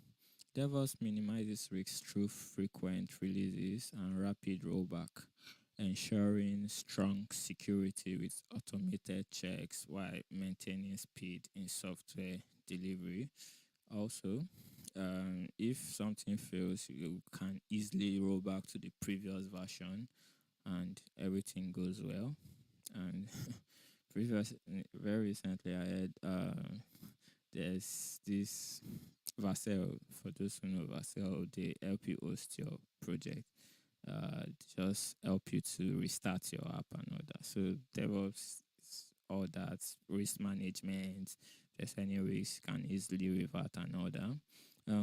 DevOps minimizes risks through frequent releases and rapid rollback, ensuring strong security with automated checks while maintaining speed in software delivery. Also, if something fails, you can easily roll back to the previous version and everything goes well. And very recently, I had there's this Vercel. For those who know Vercel, they help you host your project. Just help you to restart your app and all that. So DevOps, all that risk management, if there's any risk, can easily revert and all that.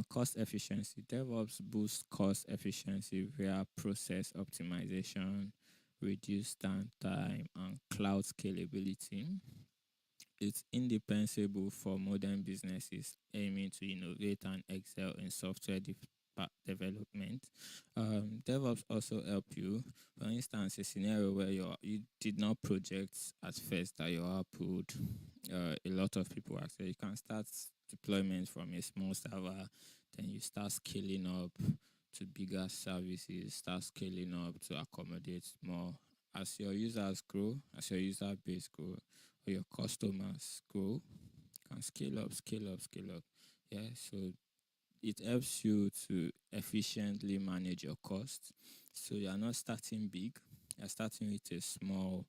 Cost efficiency. DevOps boosts cost efficiency via process optimization, reduced downtime, and cloud scalability. It's indispensable for modern businesses aiming to innovate and excel in software development. DevOps also help you. For instance, a scenario where you did not project at first that your app would a lot of people access. You can start deployment from a small server, then you start scaling up to bigger services, start scaling up to accommodate more. As your users grow, as your user base grow, or your customers grow, you can scale up. Yeah, so it helps you to efficiently manage your costs. So you are not starting big, you're starting with a small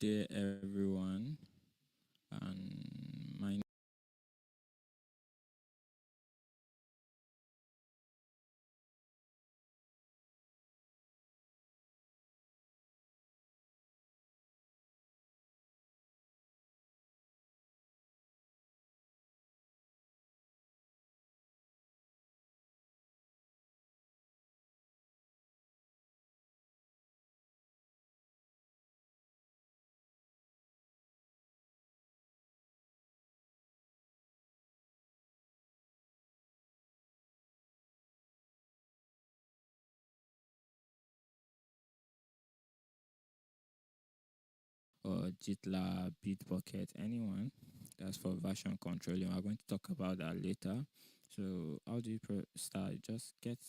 day, everyone. And my or GitLab, Bitbucket, anyone that's for version controlling. We're going to talk about that later. So how do you start? Just get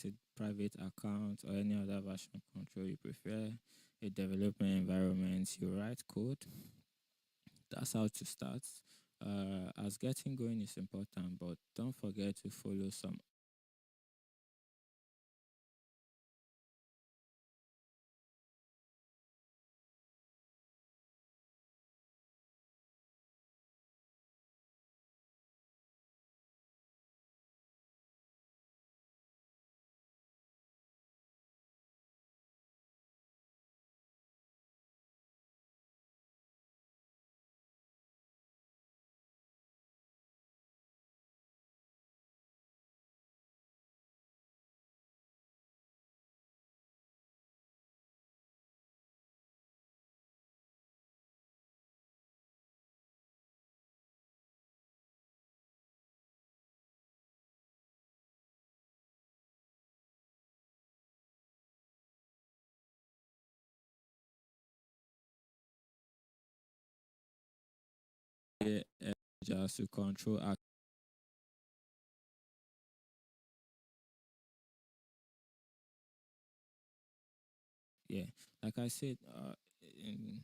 a private account or any other version control you prefer, a development environment, you write code. That's how to start. As getting going is important, but don't forget to follow some just to control yeah, like I said, in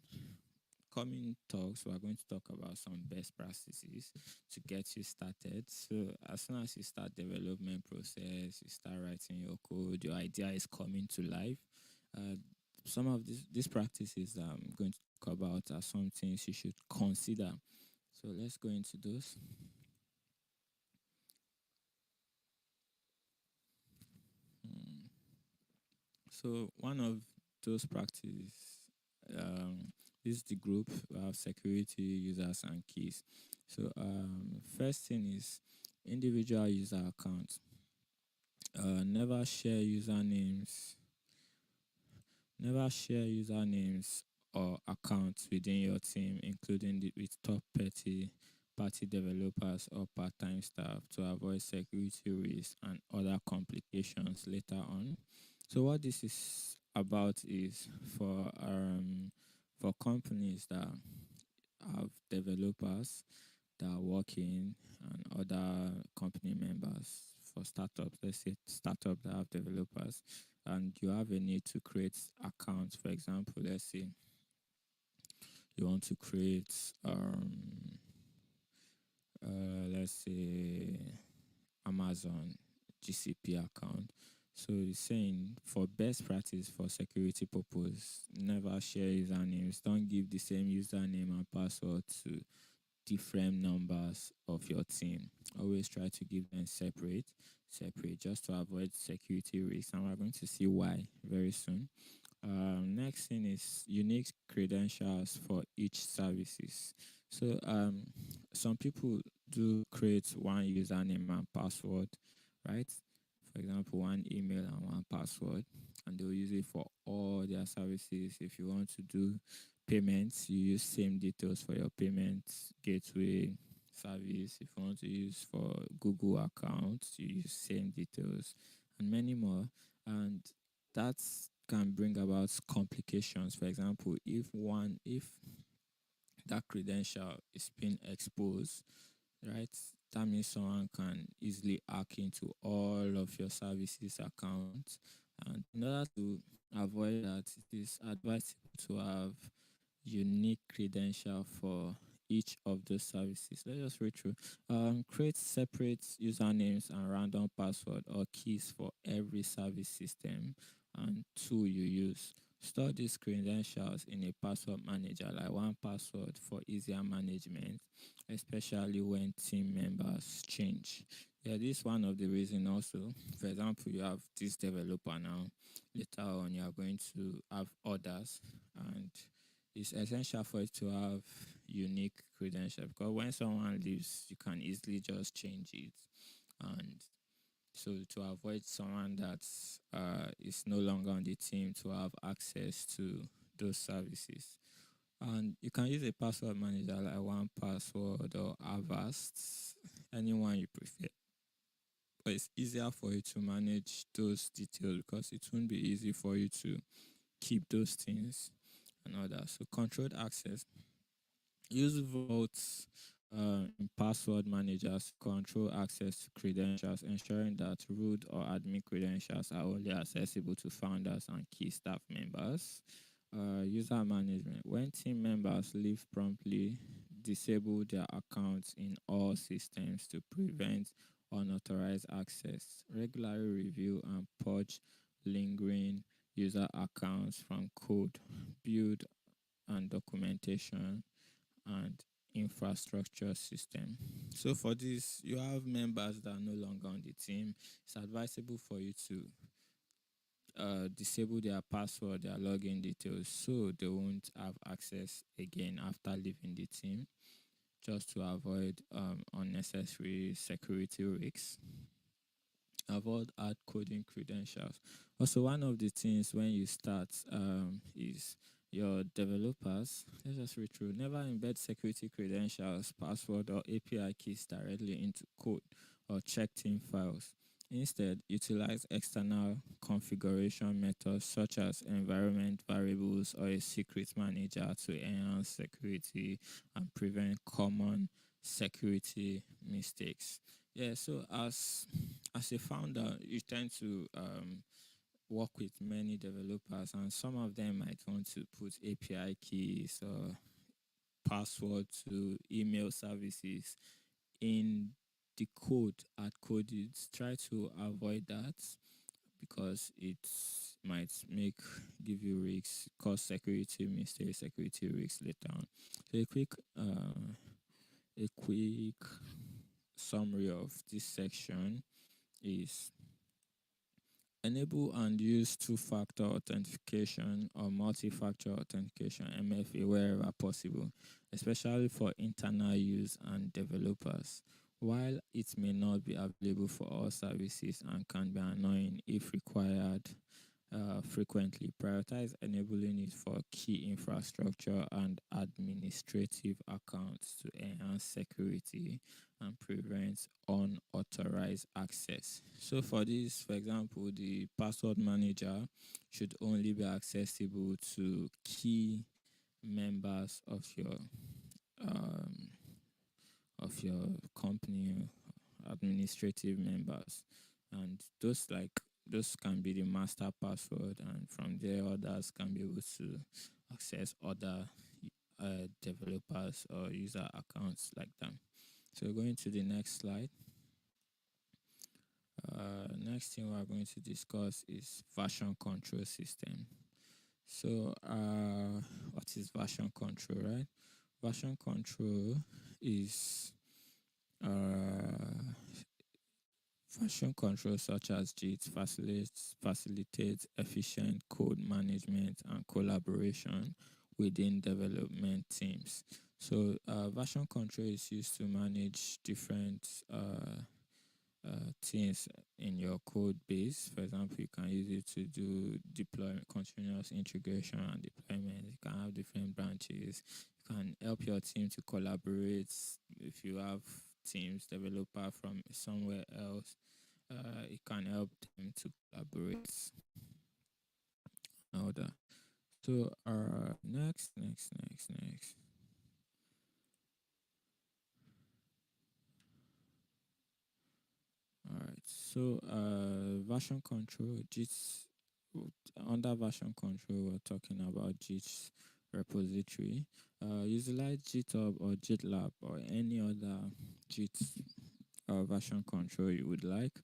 coming talks, we're going to talk about some best practices to get you started. So as soon as you start development process, you start writing your code, your idea is coming to life. Uh, some of these practices that I'm going to talk about are some things you should consider. So let's go into those. Hmm. So one of those practices, this is the group. We have security, users, and keys. So first thing is individual user account. Never share usernames. Never share usernames or accounts within your team, including with top party developers or part-time staff, to avoid security risks and other complications later on. So what this is about is for companies that have developers that are working and other company members. For startups, let's say startup that have developers, and you have a need to create accounts. For example, let's say you want to create let's say Amazon GCP account. So it's saying for best practice for security purpose, never share usernames. Don't give the same username and password to different numbers of your team. Always try to give them separate, just to avoid security risks. And we're going to see why very soon. Next thing is unique credentials for each services. So some people do create one username and password, right? For example, one email and one password, and they'll use it for all their services. If you want to do payments, you use same details for your payments gateway service. If you want to use for Google accounts, you use same details, and many more. And that can bring about complications. For example, if that credential is being exposed, right? That means someone can easily hack into all of your services accounts. And in order to avoid that, it is advisable to have unique credential for each of those services. Let's just read through. Create separate usernames and random password or keys for every service system and tool you use. Store these credentials in a password manager like one password for easier management, especially when team members change. Yeah, this is one of the reasons also. For example, you have this developer now. Later on, you are going to have others, and it's essential for it to have unique credentials because when someone leaves, you can easily just change it. And so to avoid someone that is no longer on the team to have access to those services. And you can use a password manager like one password or Avast, anyone you prefer. But it's easier for you to manage those details because it won't be easy for you to keep those things and all that. So controlled access. Use vaults in password managers to control access to credentials, ensuring that root or admin credentials are only accessible to founders and key staff members. User management. When team members leave promptly, disable their accounts in all systems to prevent unauthorized access. Regularly review and purge lingering user accounts from code, build and documentation, and infrastructure system. So for this, you have members that are no longer on the team. It's advisable for you to disable their password, their login details, so they won't have access again after leaving the team, just to avoid unnecessary security risks. Avoid hard coding credentials. Also, one of the things when you start is your developers, let's just read through, never embed security credentials, password, or API keys directly into code or checked in files. Instead, utilize external configuration methods such as environment variables or a secret manager to enhance security and prevent common security mistakes. Yeah, so as a founder, you tend to work with many developers, and some of them might want to put API keys or password to email services in the code at coded. Try to avoid that because it might give you risks, cause security mistakes, security risks later on. So a quick summary of this section is enable and use two-factor authentication or multi-factor authentication (MFA) wherever possible, especially for internal use and developers. While it may not be available for all services and can be annoying if required frequently, prioritize enabling it for key infrastructure and administrative accounts to enhance security and prevent unauthorized access. So for this, for example, the password manager should only be accessible to key members um, of your company, administrative members, and those can be the master password, and from there others can be able to access other developers or user accounts like that. So going to the next slide. Next thing we're going to discuss is version control system. So what is version control, right? Version control is uh, Version control such as JIT facilitates efficient code management and collaboration within development teams. So version control is used to manage different things in your code base. For example, you can use it to do deployment, continuous integration and deployment. You can have different branches. You can help your team to collaborate. If you have teams, developer from somewhere else, it can help them to collaborate and all that. So, next. All right. So, version control, JIT's, under version control, we're talking about JIT's repository. Utilize GitHub or GitLab or any other JIT version control you would like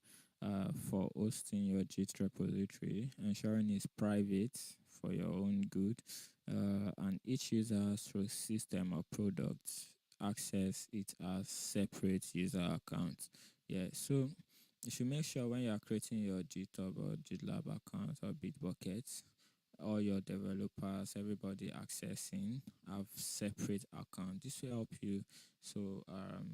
for hosting your JIT repository, ensuring it's private for your own good, and each user through system or product access it as separate user accounts. Yeah, so you should make sure when you are creating your GitHub or GitLab account or Bitbucket, all your developers, everybody accessing, have separate account. This will help you. So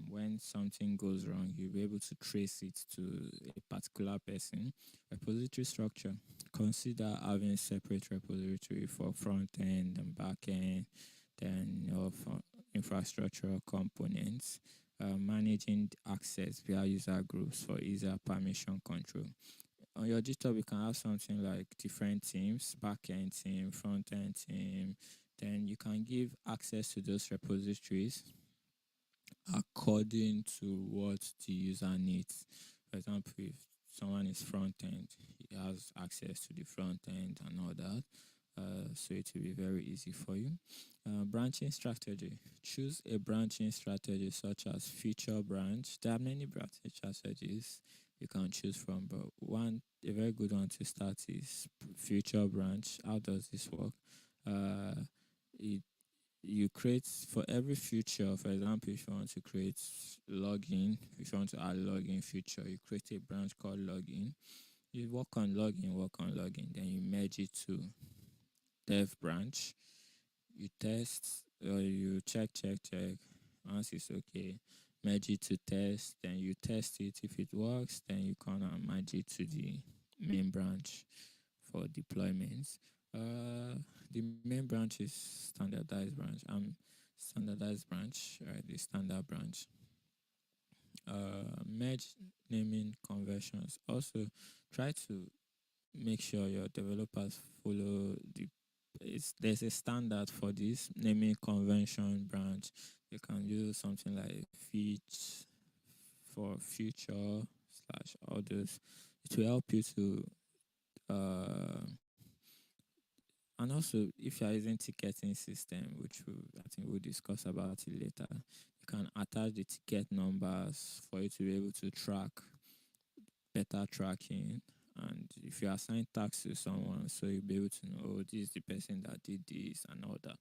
when something goes wrong, you'll be able to trace it to a particular person. Repository structure. Consider having separate repository for front end and back end, then for infrastructure components. Managing access via user groups for easier permission control. On your GitHub, you can have something like different teams, back-end team, front-end team. Then you can give access to those repositories according to what the user needs. For example, if someone is front-end, he has access to the front-end and all that. So it will be very easy for you. Branching strategy. Choose a branching strategy such as feature branch. There are many branching strategies you can choose from, but a very good one to start is feature branch. How does this work? It You create for every feature. For example, if you want to create login, if you want to add login feature, you create a branch called login. You work on login, then you merge it to dev branch. You test or you check. Once it's okay, merge it to test, then you test it. If it works, then you can merge it to the main branch for deployments. The main branch is standardized branch, right? The standard branch. Merge naming conversions. Also, try to make sure your developers follow there's a standard for this naming convention branch. You can use something like feat for future slash others. It will help you to and also if you are using ticketing system, which I think we'll discuss about it later, you can attach the ticket numbers for you to be able to track better tracking. And if you assign tasks to someone, so you'll be able to know, oh, this is the person that did this and all that.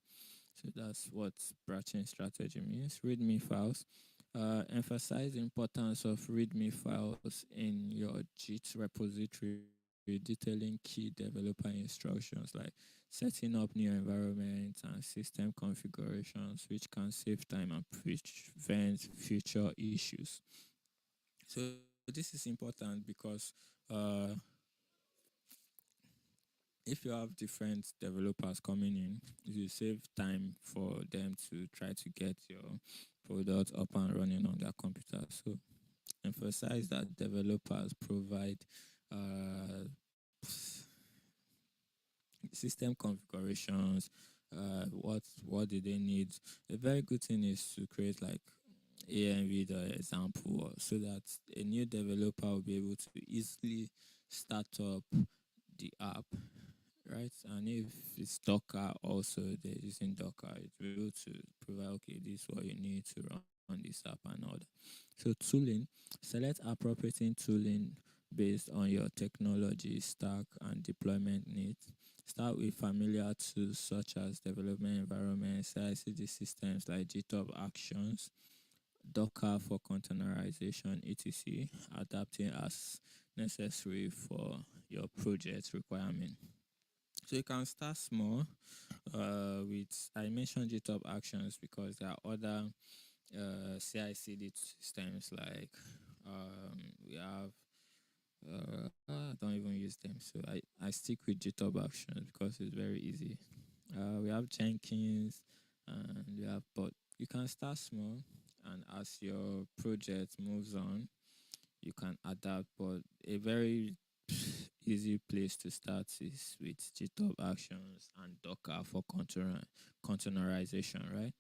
So that's what branching strategy means. README files. Emphasize the importance of README files in your JIT repository, detailing key developer instructions like setting up new environments and system configurations, which can save time and prevent future issues. So this is important because if you have different developers coming in, you save time for them to try to get your product up and running on their computer. So emphasize that developers provide uh, system configurations. What do they need? A very good thing is to create like AMV the example so that a new developer will be able to easily start up the app, right? And if it's Docker also, they're using Docker, it will be able to provide, okay, this is what you need to run this app and all that. So tooling, select appropriate tooling based on your technology stack and deployment needs. Start with familiar tools such as development environments, CI/CD systems like GitHub Actions, Docker for containerization, etc., adapting as necessary for your project requirement. So you can start small with, I mentioned GitHub Actions because there are other CI/CD systems like we have I don't even use them, so I stick with GitHub Actions because it's very easy. We have Jenkins, and we have, but you can start small, and as your project moves on, you can adapt. But a very easy place to start is with GitHub Actions and Docker for containerization, right?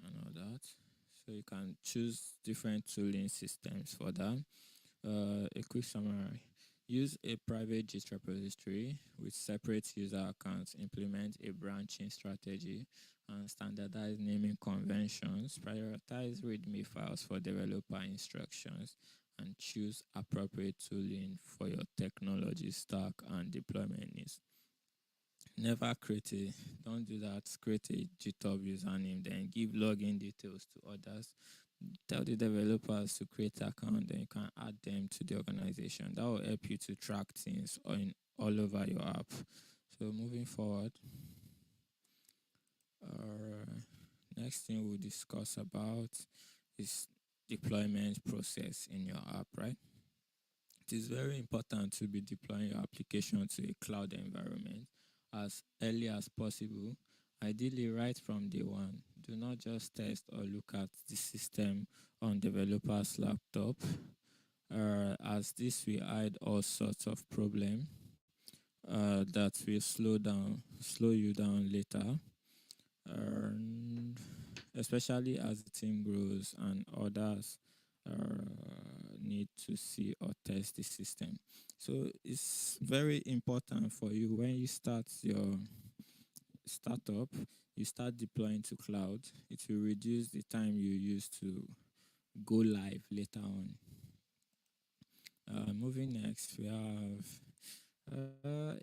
And all that. So you can choose different tooling systems for that. A quick summary. Use a private Git repository with separate user accounts. Implement a branching strategy and standardize naming conventions. Prioritize README files for developer instructions and choose appropriate tooling for your technology stack and deployment needs. Never create a, don't do that. Create a GitHub username, then give login details to others. Tell the developers to create an account, then you can add them to the organization. That will help you to track things all over your app. So moving forward, our next thing we'll discuss about is deployment process in your app, right? It is very important to be deploying your application to a cloud environment as early as possible, ideally right from day one. Do not just test or look at the system on developer's laptop, as this will hide all sorts of problems that will slow you down later, and especially as the team grows and others need to see or test the system. So it's very important for you when you start your startup, you start deploying to cloud. It will reduce the time you use to go live later on. Moving next, we have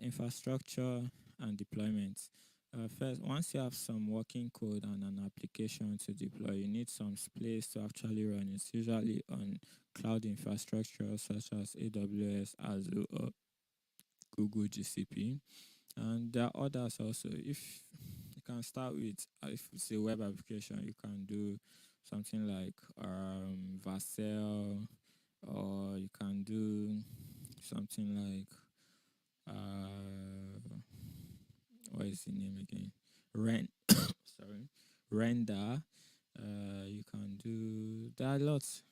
infrastructure and deployment. First, once you have some working code and an application to deploy, you need some place to actually run. It's usually on cloud infrastructure such as AWS, Azure, or Google GCP. And there are others also. If you can start with, if it's a web application, you can do something like Vercel, or you can do something like what is the name again? Sorry, Render. You can do, there are lots.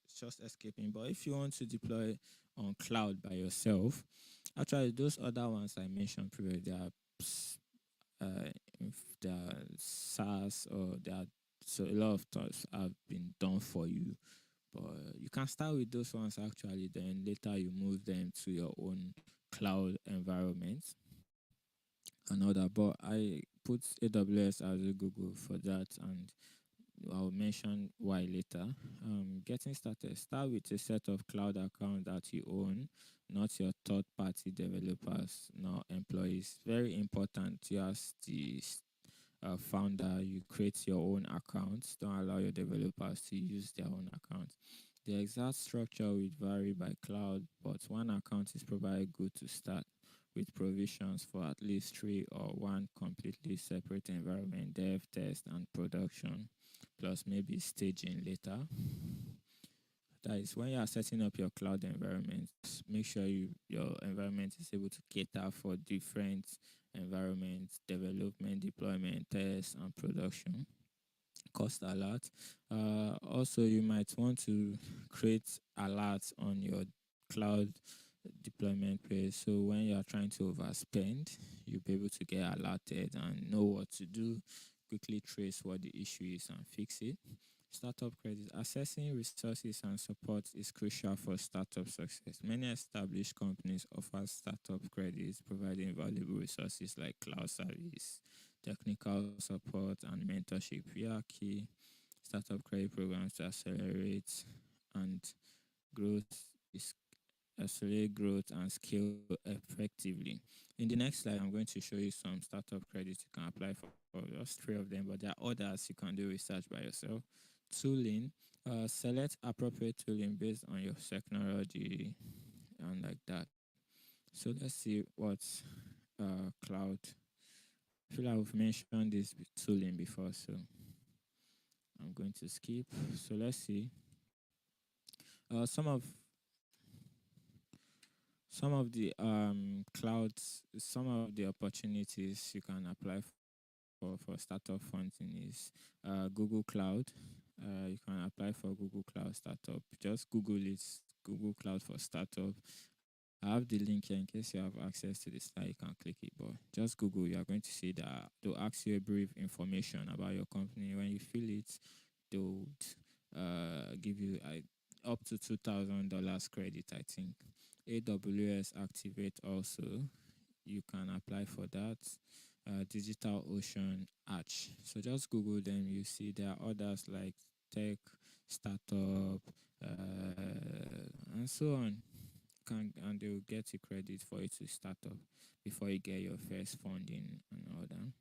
It's just escaping. But if you want to deploy on cloud by yourself, actually those other ones I mentioned previously, uh, they are SaaS, or they are, so a lot of things have been done for you. But you can start with those ones actually, then later you move them to your own cloud environment and all that. But I put AWS as a Google for that, and I'll mention why later. Getting started, start with a set of cloud accounts that you own, not your third-party developers, not employees. Very important. You as the founder, you create your own accounts. Don't allow your developers to use their own accounts. The exact structure will vary by cloud, but one account is probably good to start with provisions for at least 3 or 1 completely separate environment, dev, test, and production, plus maybe staging later. That is when you are setting up your cloud environment, make sure your environment is able to cater for different environments, development, deployment, test, and production. Cost alert. Also, you might want to create alerts on your cloud deployment page. So when you are trying to overspend, you'll be able to get alerted and know what to do, quickly trace what the issue is and fix it. Startup credit. Assessing resources and support is crucial for startup success. Many established companies offer startup credits, providing valuable resources like cloud service, technical support, and mentorship. We are key startup credit programs to accelerate and growth is accelerate growth and scale effectively. In the next slide, I'm going to show you some startup credits you can apply for, just 3 of them, but there are others you can do research by yourself Tooling. Select appropriate tooling based on your technology and like that. So let's see what's cloud. I feel like we've mentioned this tooling before, so I'm going to skip. So let's see. Some of the clouds, some of the opportunities you can apply for startup funding is Google Cloud. You can apply for Google Cloud startup. Just Google it, Google Cloud for startup. I have the link here in case you have access to the slide. You can click it, but just Google. You are going to see that they'll ask you a brief information about your company. When you fill it, they'll give you up to $2,000 credit, I think. AWS Activate also, you can apply for that. Digital Ocean Arch. So just Google them. You see there are others like tech, startup, and so on. And they will get you credit for it to start up before you get your first funding and all that.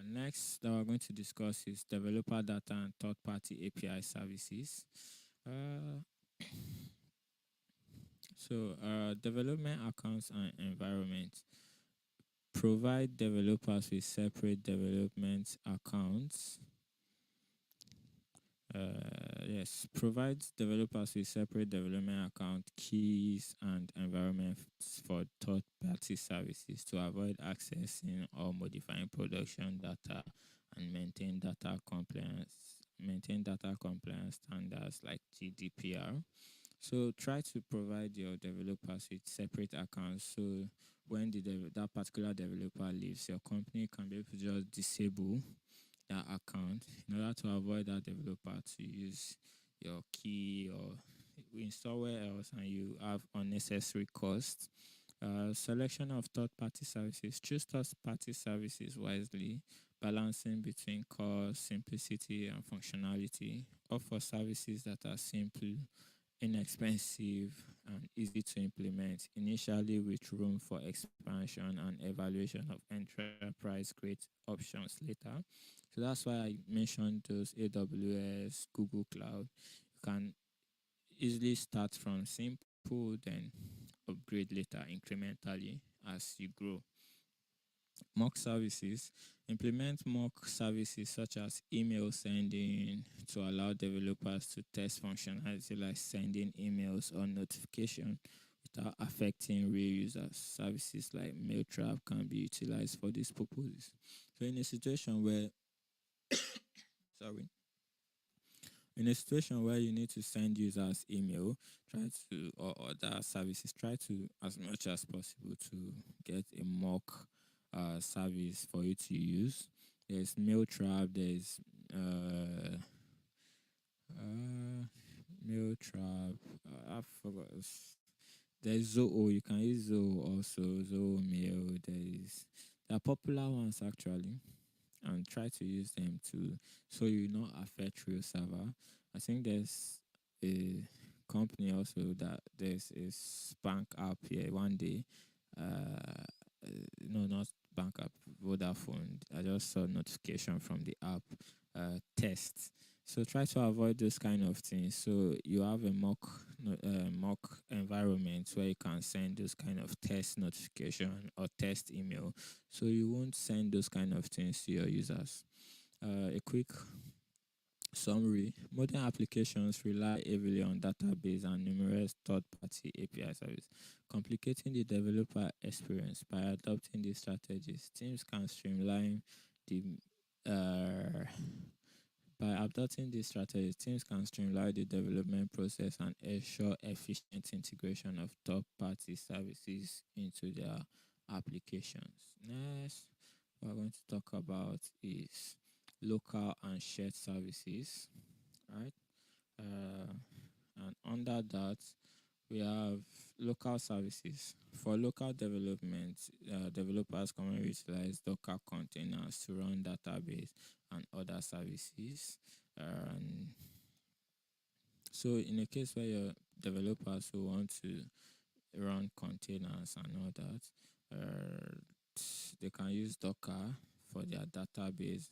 Next that we're going to discuss is developer data and third-party API services. Uh, Development accounts and environment. Provide developers with separate development accounts. Yes, provides developers with separate development account keys and environments for third-party services to avoid accessing or modifying production data and maintain data compliance standards like GDPR. So try to provide your developers with separate accounts, so when that particular developer leaves, your company can be able to just disable that account in order to avoid that developer to use your key or install somewhere else and you have unnecessary costs. Selection of third-party services. Choose third-party services wisely, balancing between cost, simplicity, and functionality. Offer services that are simple, inexpensive, and easy to implement, initially with room for expansion and evaluation of enterprise grade options later. So that's why I mentioned those AWS, Google Cloud. You can easily start from simple, then upgrade later incrementally as you grow. Mock services. Implement mock services such as email sending to allow developers to test functionality like sending emails or notification without affecting real users. Services like Mailtrap can be utilized for these purposes. So sorry, in a situation where you need to send users email, try to or other services, try to as much as possible to get a mock service for you to use. There's Mailtrap, there's uh, Mailtrap, I forgot. There's Zoho, you can use Zoho also, Zoho Mail. There are popular ones actually, and try to use them to so you not affect real server. I think there's a company also that there's a bank app here one day. No, not bank app, Vodafone. I just saw a notification from the app test. So try to avoid those kind of things. So you have a mock environment where you can send those kind of test notification or test email. So you won't send those kind of things to your users. A quick summary: modern applications rely heavily on database and numerous third-party API services, complicating the developer experience. By adopting these strategies, teams can streamline the uh, the development process and ensure efficient integration of third-party services into their applications. Next, we're going to talk about is local and shared services, right? And under that, we have local services. For local development, developers commonly utilize Docker containers to run database and other services. And so in a case where your developers who want to run containers and all that, they can use Docker for their database.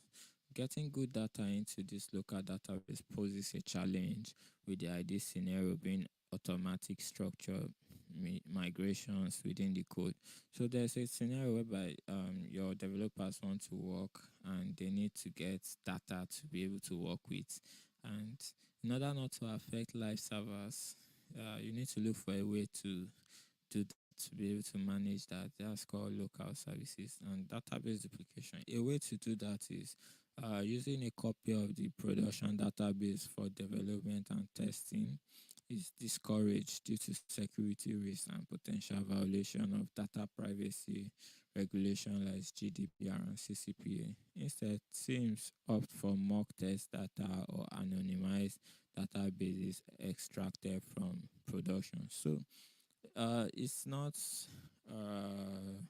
getting good data into this local database poses a challenge, with the ideal scenario being automatic structure migrations within the code. So there's a scenario whereby your developers want to work and they need to get data to be able to work with. And in order not to affect live servers, you need to look for a way to do that, to be able to manage that. That's called local services and database duplication. A way to do that is using a copy of the production database for development and testing is discouraged due to security risks and potential violation of data privacy regulation like GDPR and CCPA. Instead, teams opt for mock test data or anonymized databases extracted from production. So it's not uh,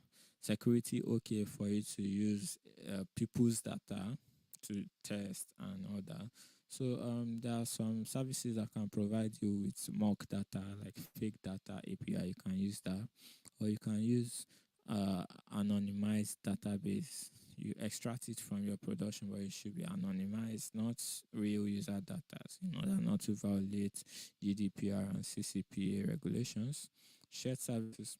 security okay for you to use people's data to test and all that. So there are some services that can provide you with mock data, like fake data API. You can use that, or you can use anonymized database. You extract it from your production, but it should be anonymized, not real user data, in order not to violate GDPR and CCPA regulations. Shared services.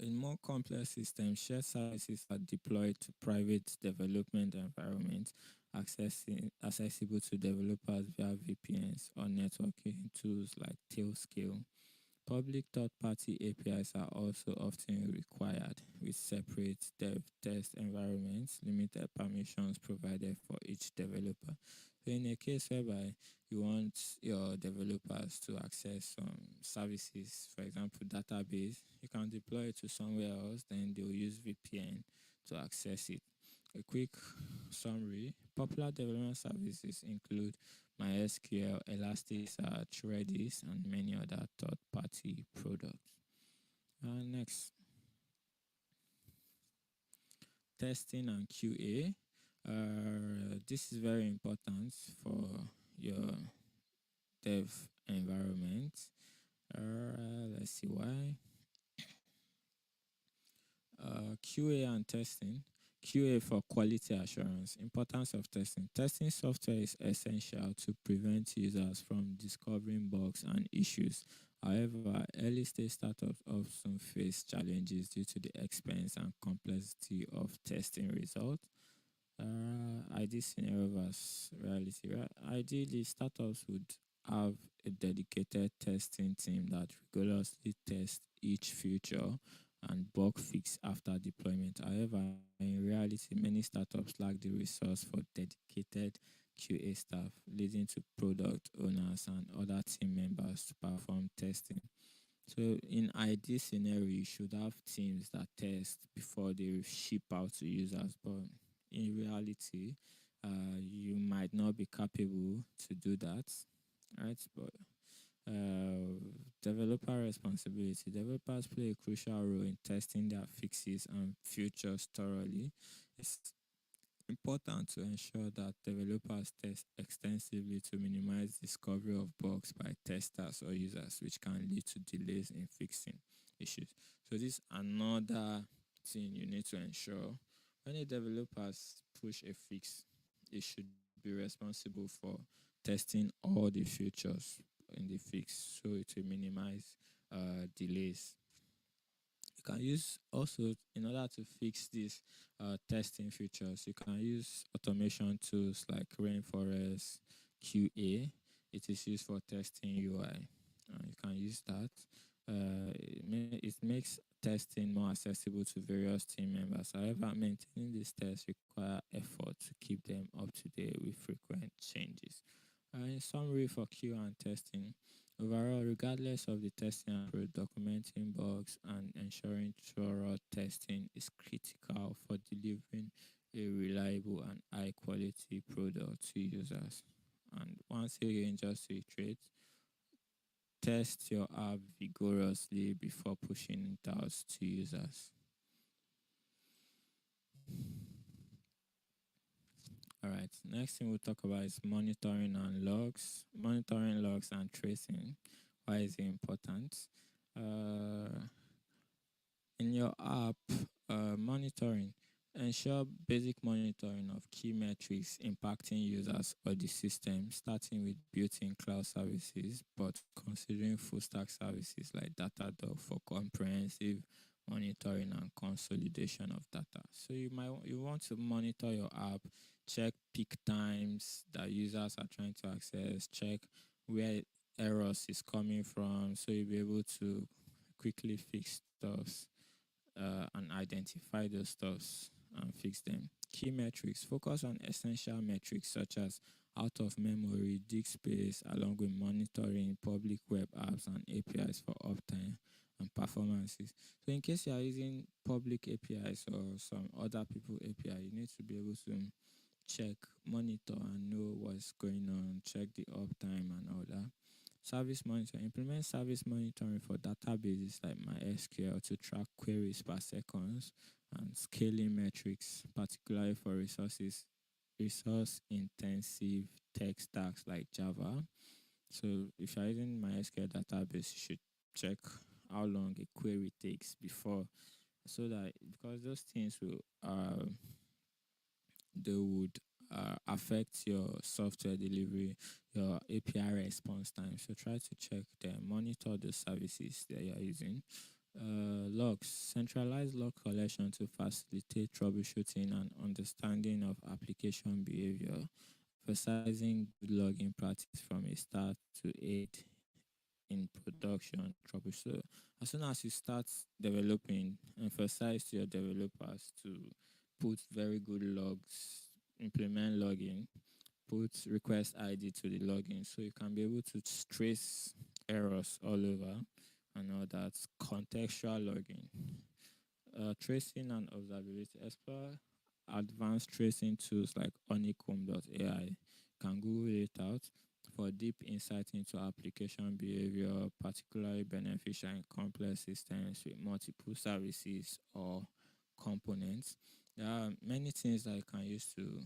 In more complex systems, shared services are deployed to private development environments, accessible to developers via VPNs or networking tools like Tailscale. Public third-party APIs are also often required, with separate dev test environments, limited permissions provided for each developer. So in a case whereby you want your developers to access some services, for example, database, you can deploy it to somewhere else, then they'll use VPN to access it. A quick summary: popular development services include MySQL, Elasticsearch, Redis, and many other third-party products. Next, testing and QA. This is very important for your dev environment. Let's see why. QA and testing. QA for quality assurance. Importance of testing. Testing software is essential to prevent users from discovering bugs and issues. However, early stage startups often face challenges due to the expense and complexity of testing results. Ideal scenario versus reality. Ideally, startups would have a dedicated testing team that rigorously tests each feature and bug fix after deployment. However, in reality, many startups lack the resource for dedicated QA staff, leading to product owners and other team members to perform testing. So in ideal scenario, you should have teams that test before they ship out to users, but in reality, you might not be capable to do that, right? But developer responsibility. Developers play a crucial role in testing their fixes and features thoroughly. It's important to ensure that developers test extensively to minimize discovery of bugs by testers or users, which can lead to delays in fixing issues. So this is another thing you need to ensure. When a developers push a fix, it should be responsible for testing all the features in the fix, so it will minimize delays. You can use also, in order to fix these testing features, you can use automation tools like Rainforest QA. It is used for testing UI. You can use that. It makes testing more accessible to various team members. However, maintaining these tests require effort to keep them up to date with frequent changes. In summary, for QA and testing, overall, regardless of the testing approach, documenting bugs and ensuring thorough testing is critical for delivering a reliable and high quality product to users. And once again, just to reiterate, test your app vigorously before pushing it out to users. All right, next thing we'll talk about is monitoring and logs. Monitoring logs and tracing. Why is it important? In your app, monitoring. ensure basic monitoring of key metrics impacting users or the system, starting with built-in cloud services, but considering full-stack services like Datadog for comprehensive monitoring and consolidation of data. So you want to monitor your app, check peak times that users are trying to access, check where errors is coming from, so you'll be able to quickly fix stuff and identify those stuffs and fix them. Key metrics focus on essential metrics such as out of memory, disk space, along with monitoring public web apps and APIs for uptime and performances. So, in case you are using public APIs or some other people API, you need to be able to check, monitor, and know what's going on, check the uptime and all that. Service monitoring. Implement service monitoring for databases like MySQL to track queries per seconds and scaling metrics, particularly for resource intensive tech stacks like Java. So if you're using MySQL database, you should check how long a query takes before, so that because those things will they would affect your software delivery, your API response time. So try to check them, monitor the services that you're using. Logs, centralized log collection to facilitate troubleshooting and understanding of application behavior, emphasizing good logging practice from a start to aid in production troubleshoot. So as soon as you start developing, emphasize to your developers to put very good logs, implement logging, put request ID to the login so you can be able to trace errors all over and all that. Contextual logging, tracing and observability. Explore advanced tracing tools like honeycomb.ai. You can Google it out for deep insight into application behavior, particularly beneficial in complex systems with multiple services or components. There are many things that you can use to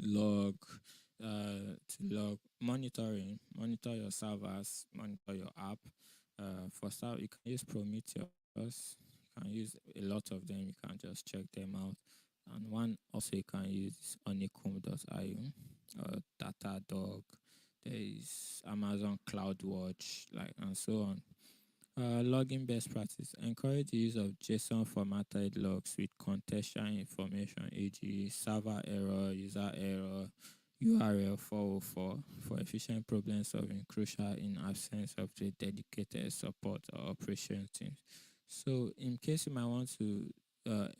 log monitoring, monitor your servers, monitor your app. For you can use Prometheus, you can use a lot of them, you can just check them out. And one also you can use is honeycomb.io or Datadog. There is Amazon CloudWatch, like and so on. Logging best practice. Encourage the use of JSON formatted logs with contextual information, e.g., server error, user error, URL 404 for efficient problem solving, crucial in absence of the dedicated support or operation teams. So, in case you might want to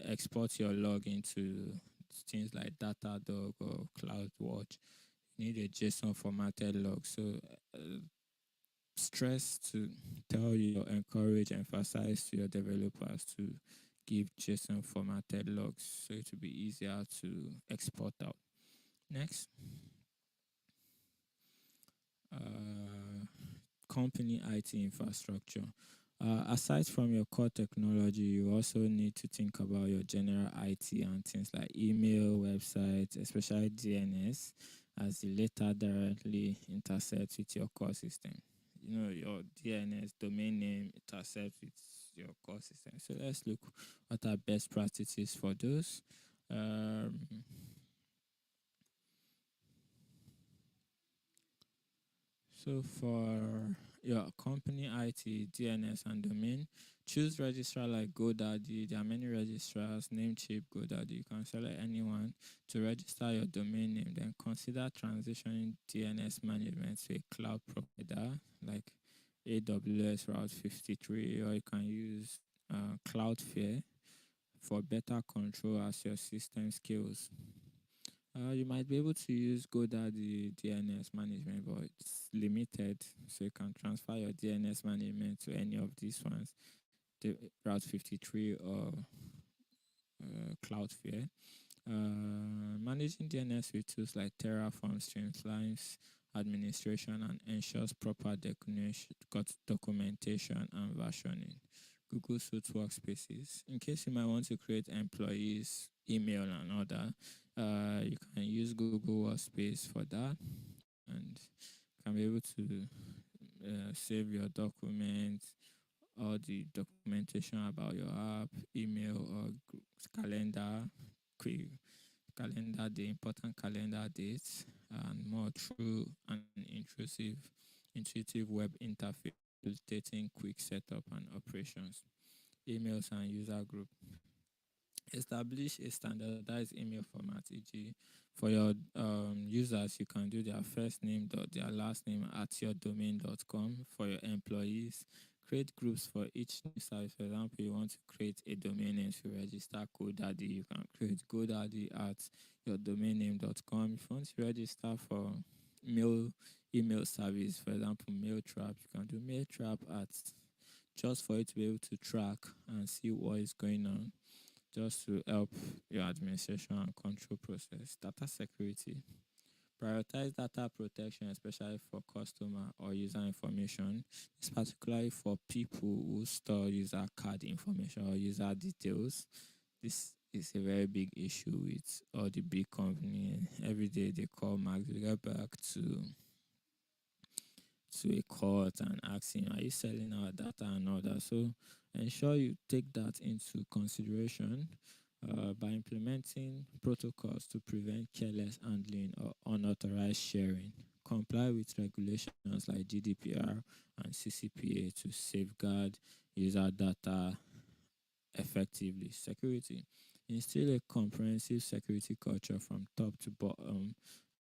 export your log into things like Datadog or CloudWatch, you need a JSON formatted log. So, stress to tell you, encourage, emphasize to your developers to give JSON formatted logs so it will be easier to export out. Next, uh, company IT infrastructure. Aside from your core technology, you also need to think about your general IT and things like email, websites, especially DNS, as the latter directly intersects with your core system. You know, your DNS domain name intercepts with your core system. So let's look what are best practices for those. Um, so for your company IT, DNS, and domain, choose registrar like GoDaddy. There are many registrars, Namecheap, GoDaddy. You can select anyone to register your domain name. Then consider transitioning DNS management to a cloud provider like AWS Route 53, or you can use Cloudflare for better control as your system scales. You might be able to use GoDaddy DNS management, but it's limited, so you can transfer your DNS management to any of these ones, the Route 53 or Cloudflare. Managing DNS with tools like Terraform streamlines administration and ensures proper documentation and versioning. Google Suite Workspaces. In case you might want to create employees, email, and other, you can use Google Workspace for that, and can be able to save your documents, all the documentation about your app, email or calendar, quick calendar day, important calendar dates, and more through an intuitive web interface facilitating quick setup and operations. Emails and user group. Establish a standardized email format, e.g., for your users, you can do their first name dot their last name at your domain.com. For your employees, create groups for each new service. For example, you want to create a domain name to register GoDaddy, you can create GoDaddy at your domain name.com. If you want to register for mail email service, for example, Mailtrap, you can do Mailtrap at just for you to be able to track and see what is going on, just to help your administration and control process. Data security. Prioritize data protection, especially for customer or user information. It's particularly for people who store user card information or user details. This is a very big issue with all the big companies. Every day they call Mark Zuckerberg to a court and ask him, are you selling our data and all that? So ensure you take that into consideration by implementing protocols to prevent careless handling or unauthorized sharing. Comply with regulations like GDPR and CCPA to safeguard user data effectively. Security. Instill a comprehensive security culture from top to bottom,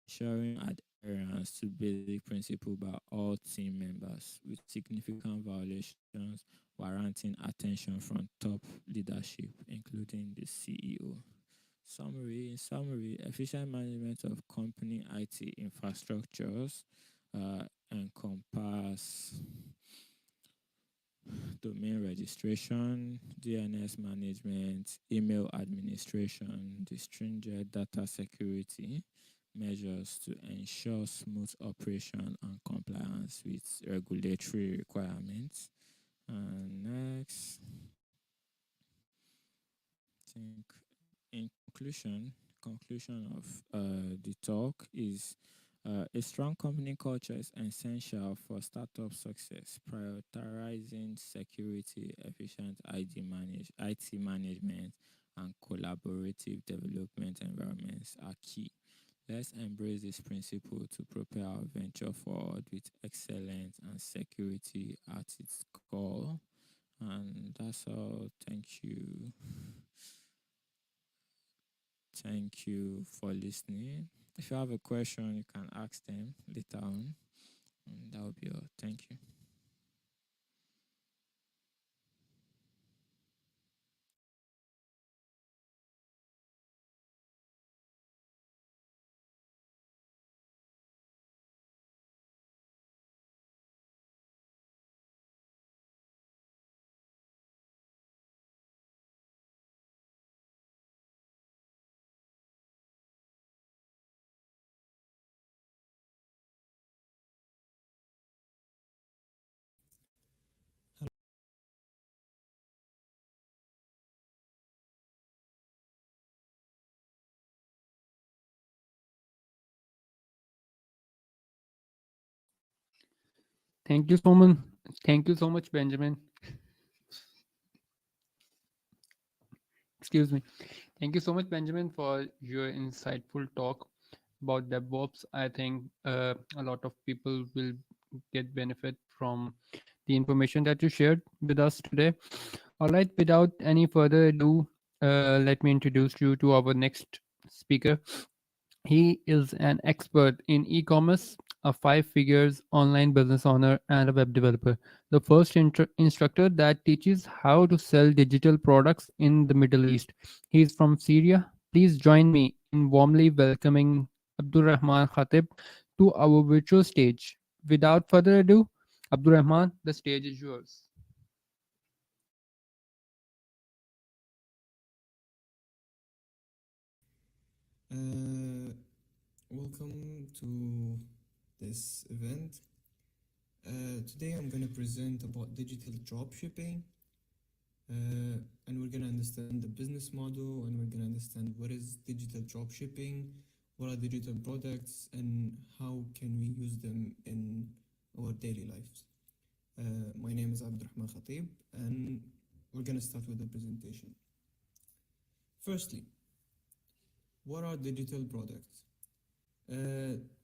ensuring adherence to basic principles by all team members, with significant violations warranting attention from top leadership, including the CEO. In summary, efficient management of company IT infrastructures encompass domain registration, DNS management, email administration, the stringent data security measures to ensure smooth operation and compliance with regulatory requirements. And next, I think in conclusion of the talk is a strong company culture is essential for startup success. Prioritizing security, efficient IT management, and collaborative development environments are key. Let's embrace this principle to propel our venture forward with excellence and security at its core. And that's all. Thank you. Thank you for listening. If you have a question, you can ask them later on. And that will be all. Thank you. Thank you so much. Thank you so much, Benjamin. Excuse me. Thank you so much, Benjamin, for your insightful talk about DevOps. I think a lot of people will get benefit from the information that you shared with us today. All right, without any further ado, let me introduce you to our next speaker. He is an expert in e-commerce, a five figures online business owner, and a web developer. The first instructor that teaches how to sell digital products in the Middle East. He is from Syria. Please join me in warmly welcoming Abdurrahman Khatib to our virtual stage. Without further ado, Abdurrahman, the stage is yours. Uh, Welcome to this event. Today I'm going to present about digital dropshipping, and we're going to understand the business model, and we're going to understand what is digital dropshipping, what are digital products, and how can we use them in our daily lives. My name is Abdurrahman Khatib, and we're gonna start with the presentation. Firstly, what are digital products?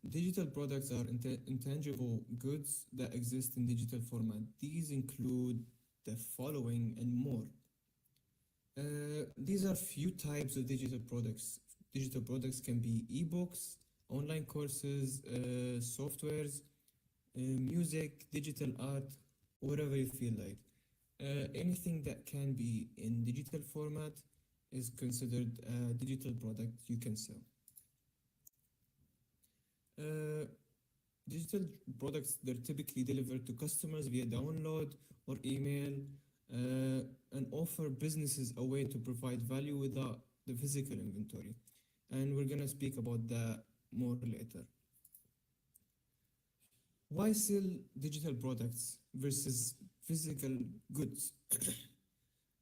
Digital products are intangible goods that exist in digital format. These include the following and more. These are few types of digital products. Digital products can be ebooks, online courses, softwares, music, digital art, whatever you feel like. Anything that can be in digital format is considered a digital product you can sell. Uh, Digital products, they're typically delivered to customers via download or email, and offer businesses a way to provide value without the physical inventory. And we're gonna speak about that more later. Why sell digital products versus physical goods?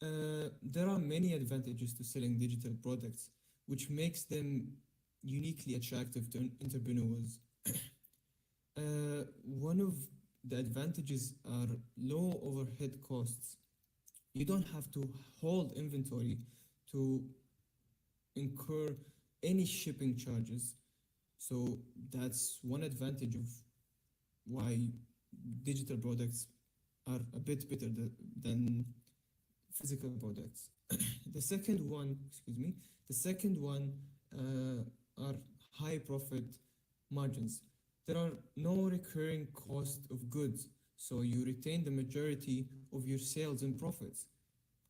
There are many advantages to selling digital products, which makes them uniquely attractive to entrepreneurs. One of the advantages are low overhead costs. You don't have to hold inventory to incur any shipping charges. So that's one advantage of why digital products are a bit better than physical products. The second one are high profit margins. There are no recurring cost of goods, so you retain the majority of your sales and profits.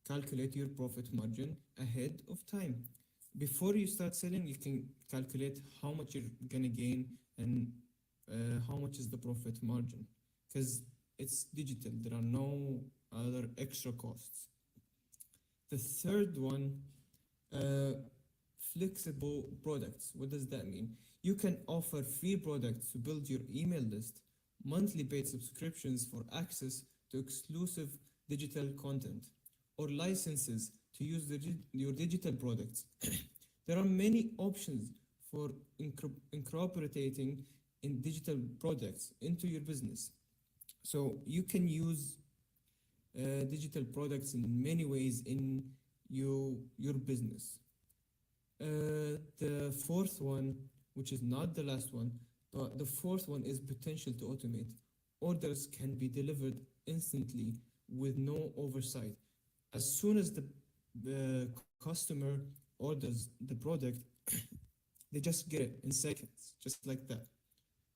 Calculate your profit margin ahead of time. Before you start selling, you can calculate how much you're gonna gain and how much is the profit margin, because it's digital. There are no other extra costs. The third one, uh, flexible products. What does that mean? You can offer free products to build your email list, monthly paid subscriptions for access to exclusive digital content, or licenses to use your digital products. There are many options for incorporating in digital products into your business. So you can use digital products in many ways in your business. The fourth one, which is not the last one, but the fourth one is potential to automate. Orders can be delivered instantly with no oversight. As soon as the customer orders the product, they just get it in seconds, just like that,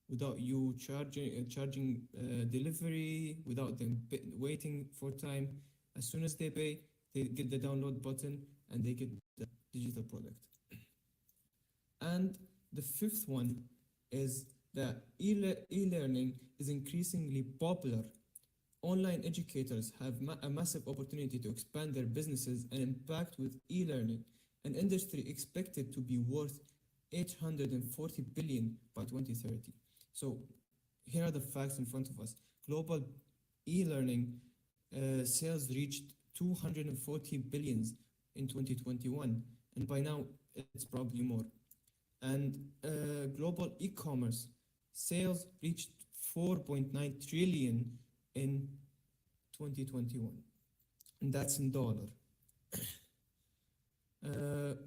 without you charging delivery, without them waiting for time. As soon as they pay, they get the download button and they get the digital product. And the fifth one is that e-learning is increasingly popular. Online educators have a massive opportunity to expand their businesses and impact with e-learning, an industry expected to be worth 840 billion by 2030. So here are the facts in front of us. Global e-learning sales reached 240 billions in 2021, and by now it's probably more. And global e-commerce sales reached 4.9 trillion in 2021, and that's in dollar.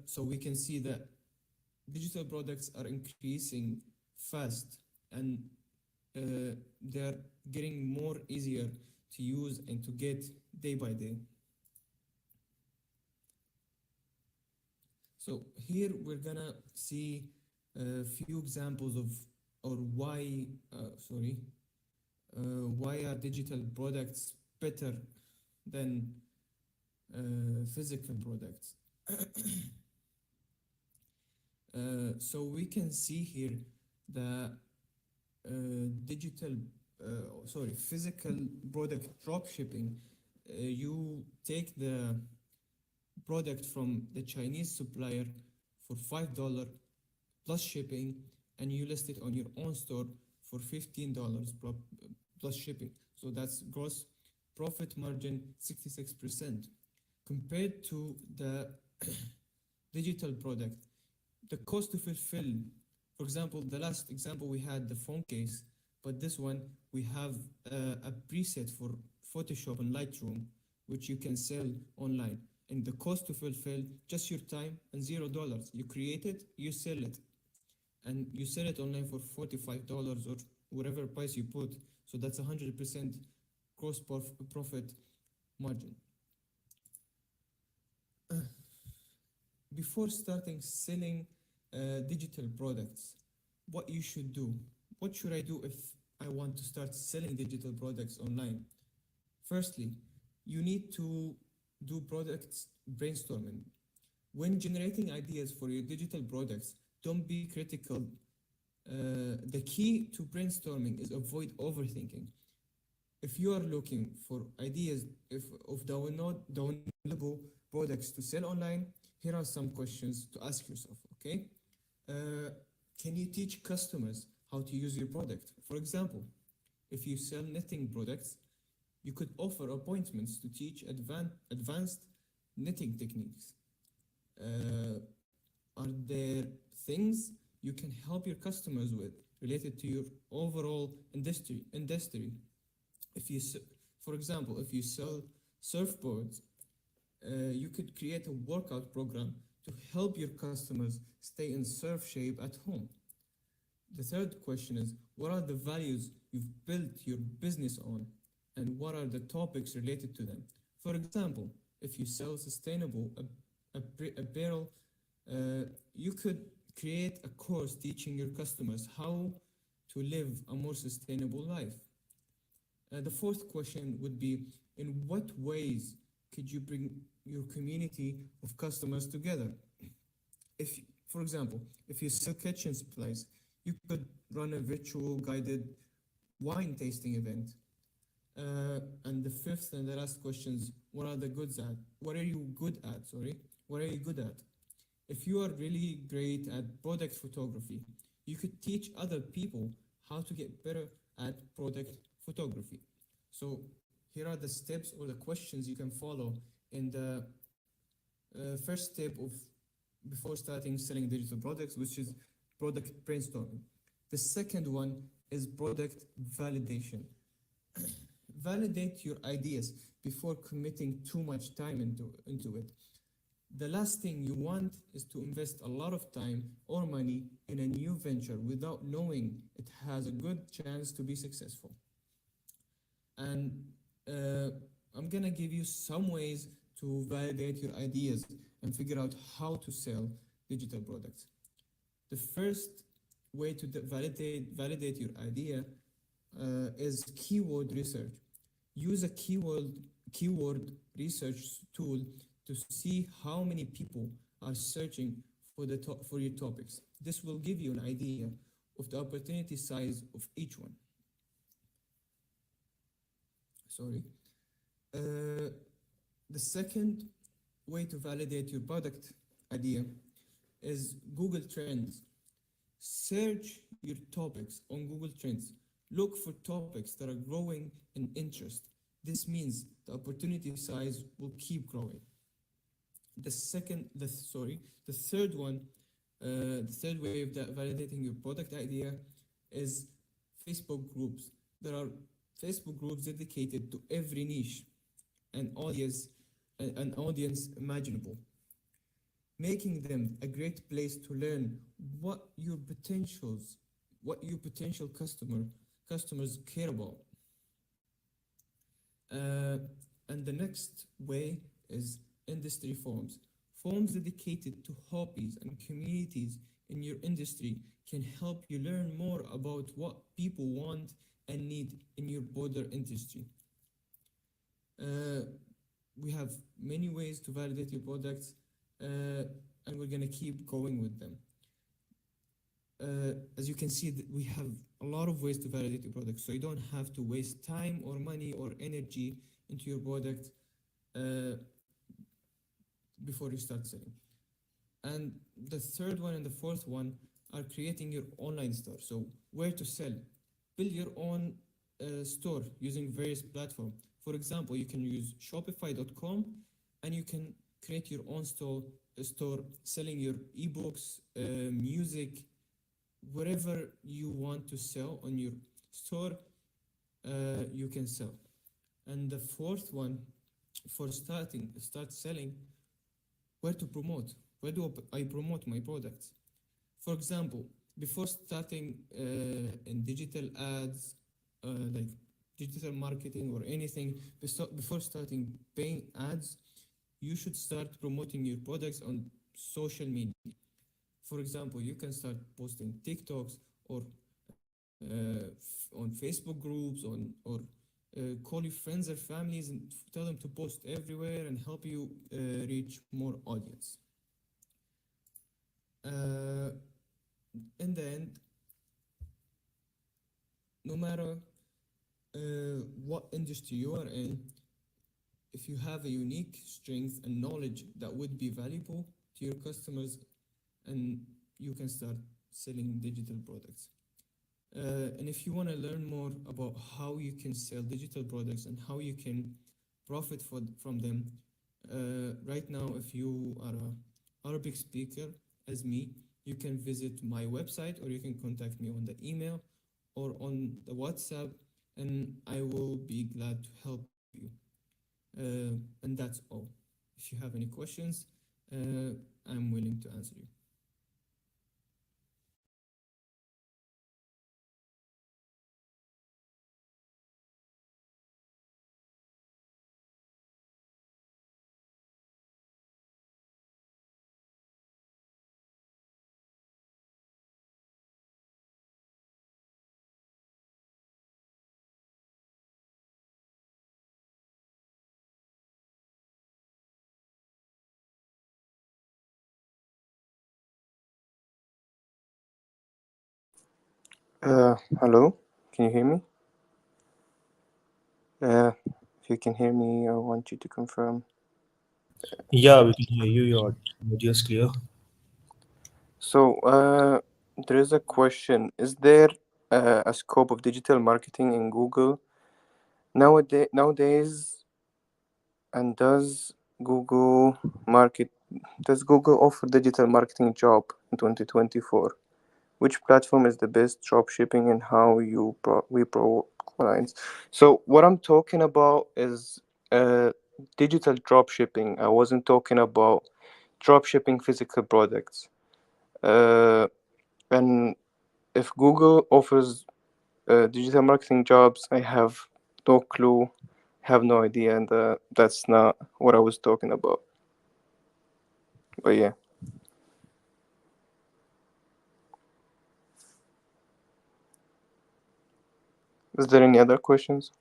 So we can see that digital products are increasing fast, and they're getting more easier to use and to get day by day. So here we're gonna see a few examples of, or why are digital products better than physical products. So we can see here the physical product drop shipping. You take the product from the Chinese supplier for $5 plus shipping, and you list it on your own store for $15 plus shipping. So that's gross profit margin 66%. Compared to the digital product, the cost to fulfill, for example, the last example we had, the phone case, but this one we have a preset for Photoshop and Lightroom, which you can sell online. And the cost to fulfill just your time and $0. You create it, you sell it, and you sell it online for $45 or whatever price you put. So that's 100% gross profit margin. Before starting selling digital products, what you should do? What should I do if I want to start selling digital products online? Firstly, you need to do products brainstorming. When generating ideas for your digital products, don't be critical. The key to brainstorming is avoid overthinking. If you are looking for ideas of downloadable products to sell online, here are some questions to ask yourself, okay? Uh, can you teach customers how to use your product? For example, if you sell knitting products, you could offer appointments to teach advanced knitting techniques. Are there things you can help your customers with related to your overall industry? If you, for example, if you sell surfboards, you could create a workout program to help your customers stay in surf shape at home. The third question is, what are the values you've built your business on, and what are the topics related to them? For example, if you sell sustainable apparel, you could create a course teaching your customers how to live a more sustainable life. The fourth question would be, in what ways could you bring your community of customers together? If, for example, if you sell kitchen supplies, you could run a virtual guided wine tasting event. And the fifth and the last question is, what are the goods at? What are you good at? Sorry, what are you good at? If you are really great at product photography, you could teach other people how to get better at product photography. So here are the steps or the questions you can follow in the first step of before starting selling digital products, which is product brainstorming. The second one is product validation. Validate your ideas before committing too much time into it. The last thing you want is to invest a lot of time or money in a new venture without knowing it has a good chance to be successful. And I'm gonna give you some ways to validate your ideas and figure out how to sell digital products. The first way to validate your idea is keyword research. Use a keyword research tool to see how many people are searching for your topics. This will give you an idea of the opportunity size of each one. Sorry. The second way to validate your product idea is Google Trends. Search your topics on Google Trends. Look for topics that are growing in interest. This means the opportunity size will keep growing. The third way of validating your product idea is Facebook groups. There are Facebook groups dedicated to every niche and audience imaginable, making them a great place to learn what your potential customers care about. And the next way is industry forums. Forums dedicated to hobbies and communities in your industry can help you learn more about what people want and need in your broader industry. We have many ways to validate your products, and we're gonna keep going with them. As you can see, we have a lot of ways to validate your product, so you don't have to waste time or money or energy into your product before you start selling. And the third one and the fourth one are creating your online store. So where to sell? Build your own store using various platforms. For example, you can use Shopify.com and you can create your own store selling your ebooks, music, whatever you want to sell on your store you can sell. And the fourth one, for start selling, where to promote? Where do I promote my products? For example, before starting in digital ads, like digital marketing or anything, before starting paying ads, you should start promoting your products on social media. For example, you can start posting TikToks or on Facebook groups or call your friends or families and tell them to post everywhere and help you reach more audience. In the end, no matter what industry you are in, if you have a unique strength and knowledge that would be valuable to your customers, and you can start selling digital products. And if you want to learn more about how you can sell digital products and how you can profit from them, right now, if you are a Arabic speaker as me, you can visit my website or you can contact me on the email or on the WhatsApp, and I will be glad to help you. And that's all. If you have any questions, I'm willing to answer you. Hello, can you hear me? If you can hear me, I want you to confirm. Yeah, we can hear you. Your audio is clear. So, there is a question. Is there a scope of digital marketing in Google nowadays? And Google market does Google offer digital marketing job in 2024? Which platform is the best drop shipping and how we pro clients? So what I'm talking about is digital drop shipping. I wasn't talking about drop shipping physical products. Uh, and if Google offers digital marketing jobs, I have no clue, have no idea, and that's not what I was talking about. But yeah, is there any other questions?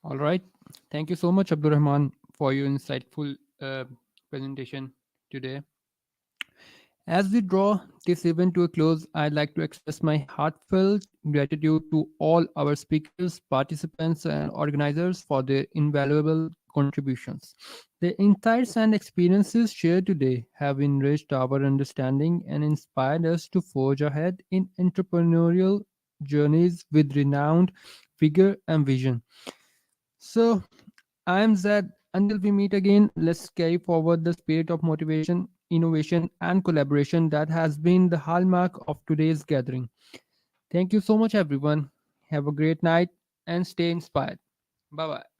All right. Thank you so much, Abdurrahman, for your insightful presentation today. As we draw this event to a close, I'd like to express my heartfelt gratitude to all our speakers, participants, and organizers for their invaluable contributions. The insights and experiences shared today have enriched our understanding and inspired us to forge ahead in entrepreneurial journeys with renowned vigor and vision. So, I'm Zed. Until we meet again, let's carry forward the spirit of motivation, innovation, and collaboration that has been the hallmark of today's gathering. Thank you so much, everyone. Have a great night and stay inspired. Bye bye.